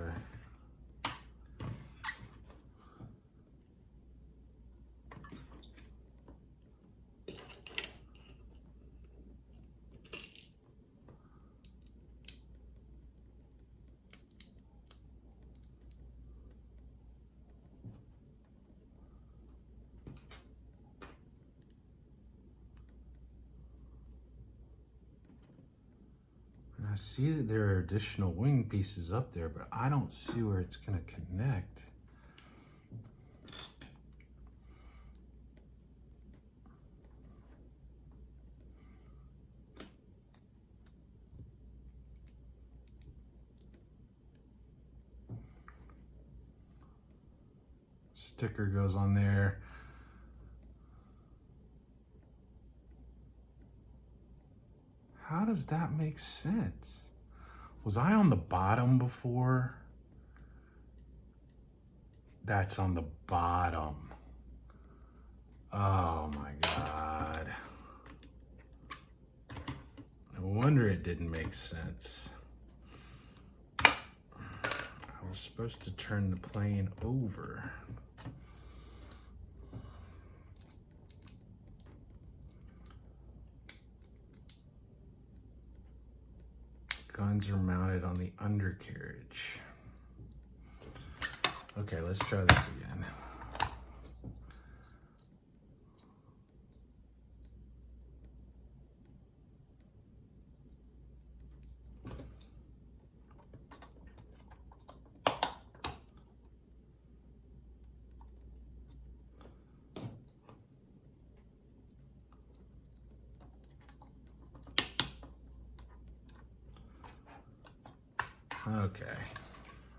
I see that there are additional wing pieces up there, but I don't see where it's going to connect. Sticker goes on there. How does that make sense? Was I on the bottom before? That's on the bottom. Oh my God. wonder it didn't make sense. I was supposed to turn the plane over. Guns are mounted on the undercarriage. Okay, let's try this again. Okay,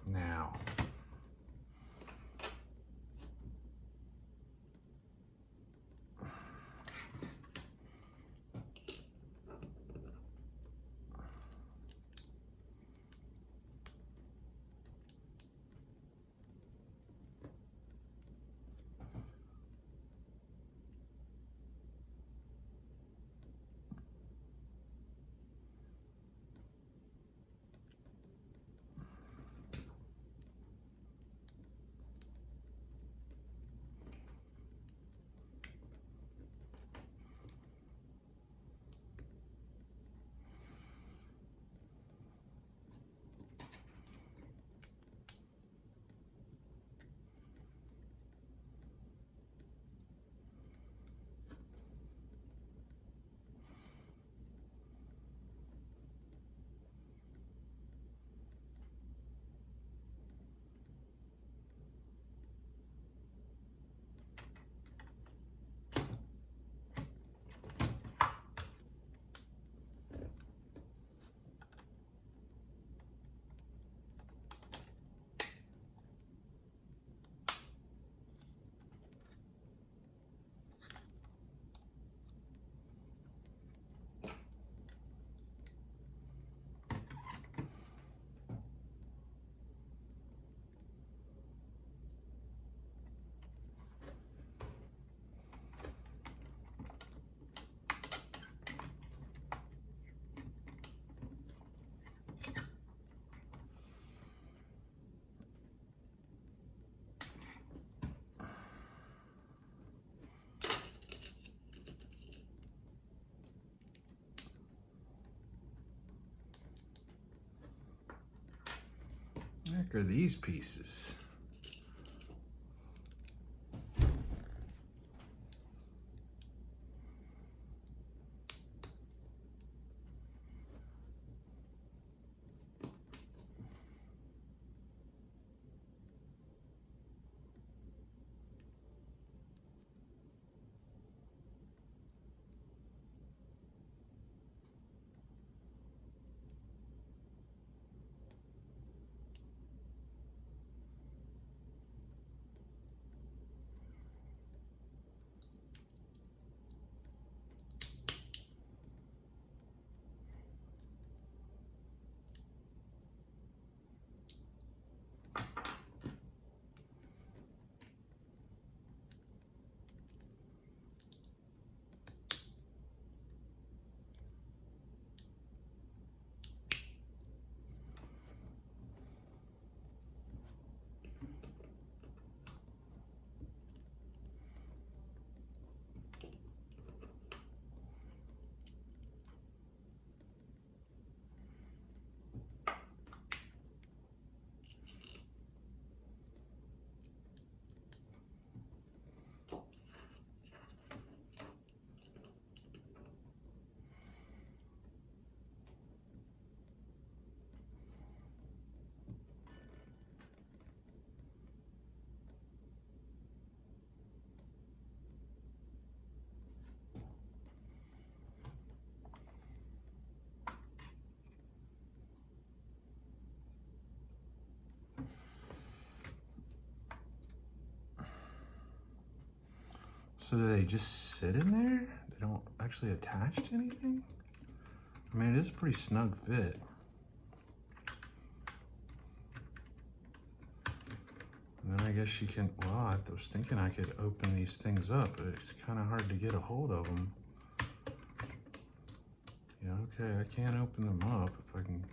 now. What the heck are these pieces? So do they just sit in there? They don't actually attach to anything? I mean, it is a pretty snug fit. And then I guess you can, well, I was thinking I could open these things up, but it's kind of hard to get a hold of them. Yeah, okay, I can't open them up if I can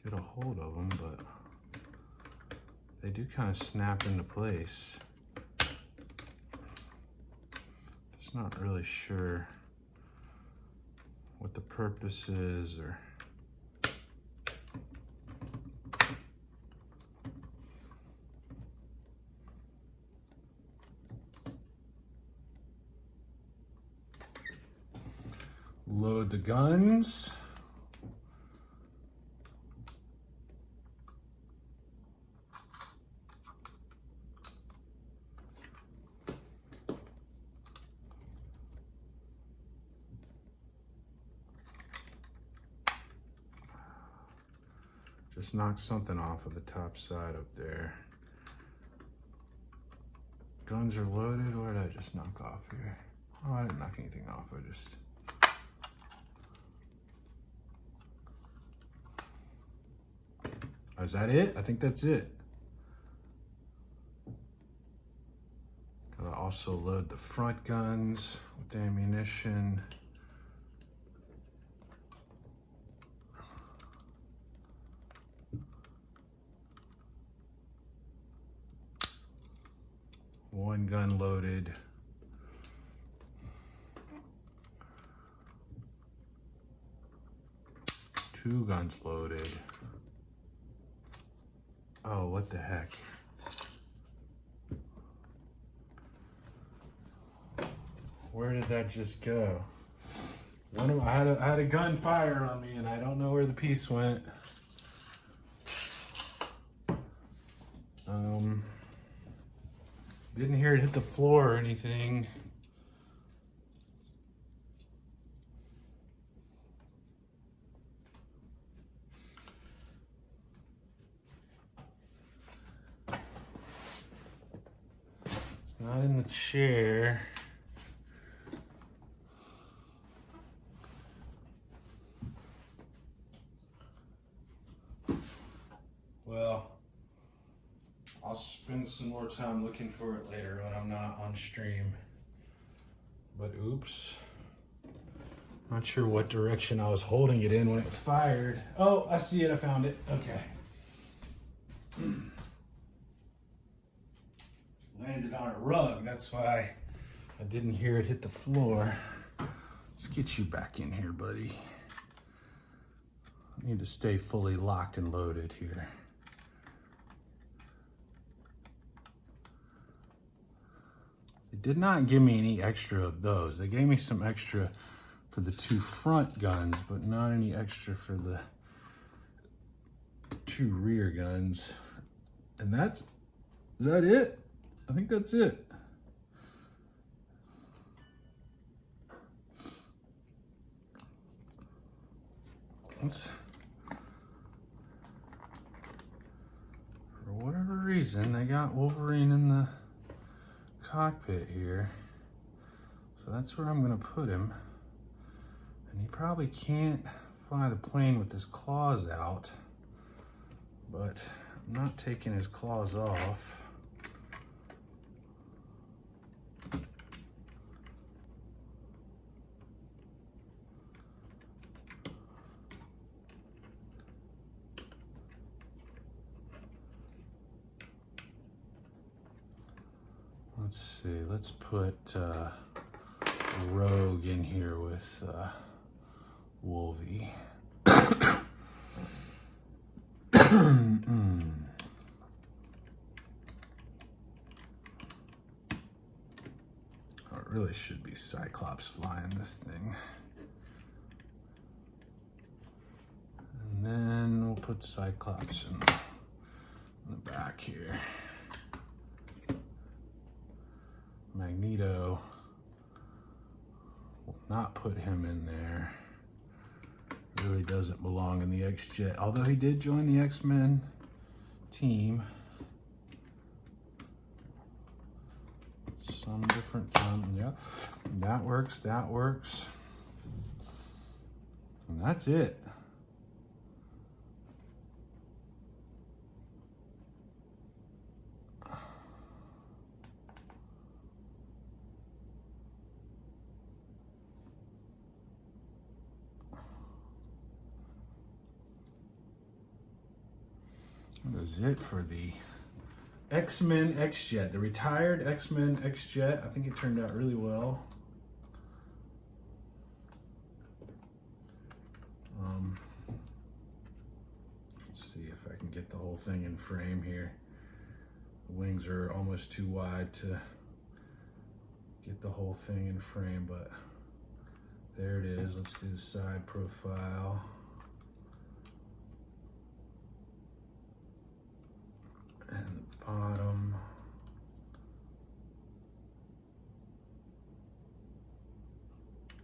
get a hold of them, but they do kind of snap into place. Just not really sure what the purpose is or load the guns. Just knocked something off of the top side up there. Guns are loaded. What did I just knock off here? Oh, I didn't knock anything off. I just... Is that it? I think that's it. Gotta also load the front guns with ammunition. One gun loaded. Two guns loaded. Oh, what the heck? Where did that just go? I had a gun fire on me and I don't know where the piece went. Didn't hear it hit the floor or anything. It's not in the chair. Well, I'll spend some more time looking for it later when I'm not on stream. But oops. Not sure what direction I was holding it in when it fired. Oh, I see it. I found it. Okay. Landed on a rug. That's why I didn't hear it hit the floor. Let's get you back in here, buddy. I need to stay fully locked and loaded here. They did not give me any extra of those. They gave me some extra for the two front guns, but not any extra for the two rear guns. And is that it? I think that's it. For whatever reason, they got Wolverine in the cockpit here. So that's where I'm gonna put him. And he probably can't fly the plane with his claws out, but I'm not taking his claws off. Let's see, let's put Rogue in here with Wolvie. It really should be Cyclops flying this thing. And then we'll put Cyclops in the back here. Magneto, will not put him in there. Really doesn't belong in the X-Jet, although he did join the X-Men team. Some different time, yeah. That works, that works. And that's it. That is it for the X-Men X-Jet, the retired X-Men X-Jet. I think it turned out really well. Let's see if I can get the whole thing in frame here. The wings are almost too wide to get the whole thing in frame, but there it is. Let's do the side profile. And the bottom.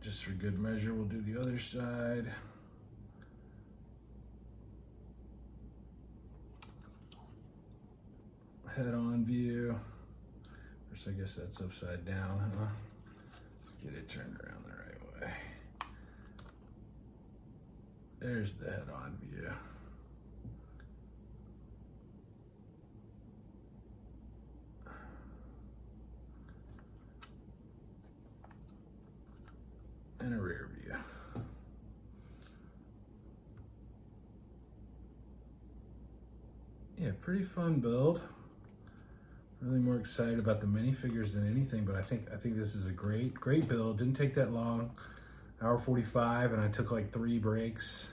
Just for good measure, we'll do the other side. Head-on view. First, I guess that's upside down, huh? Let's get it turned around the right way. There's the head-on view. And a rear view. Yeah, pretty fun build. Really more excited about the minifigures than anything, but I think this is a great build. Didn't take that long, hour 45, and I took like 3 breaks.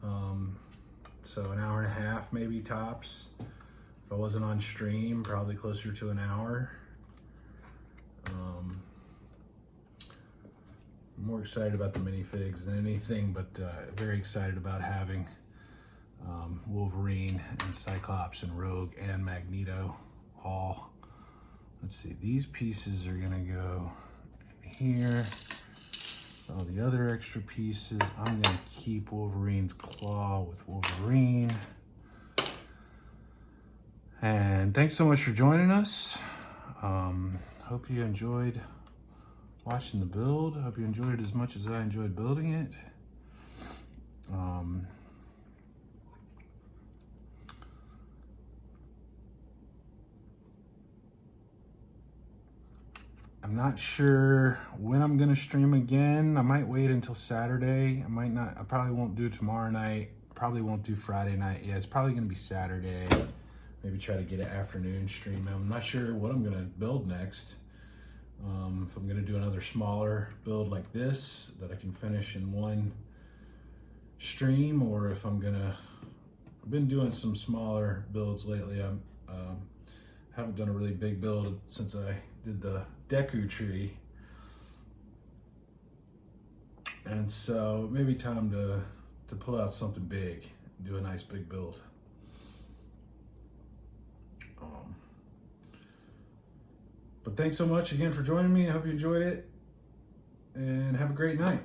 So an hour and a half maybe tops. If I wasn't on stream, probably closer to an hour. More excited about the minifigs than anything, but very excited about having Wolverine and Cyclops and Rogue and Magneto all. Let's see, these pieces are gonna go in here. All the other extra pieces, I'm gonna keep Wolverine's claw with Wolverine. And thanks so much for joining us. Hope you enjoyed watching the build. Hope you enjoyed it as much as I enjoyed building it. I'm not sure when I'm gonna stream again. I might wait until Saturday. I might not. I probably won't do tomorrow night. Probably won't do Friday night. Yeah, it's probably gonna be Saturday. Maybe try to get an afternoon stream. I'm not sure what I'm gonna build next. If I'm gonna do another smaller build like this that I can finish in one stream, or if I'm gonna. I've been doing some smaller builds lately. I haven't done a really big build since I did the Deku tree, and so maybe time to pull out something big, do a nice big build. But thanks so much again for joining me. I hope you enjoyed it, and have a great night.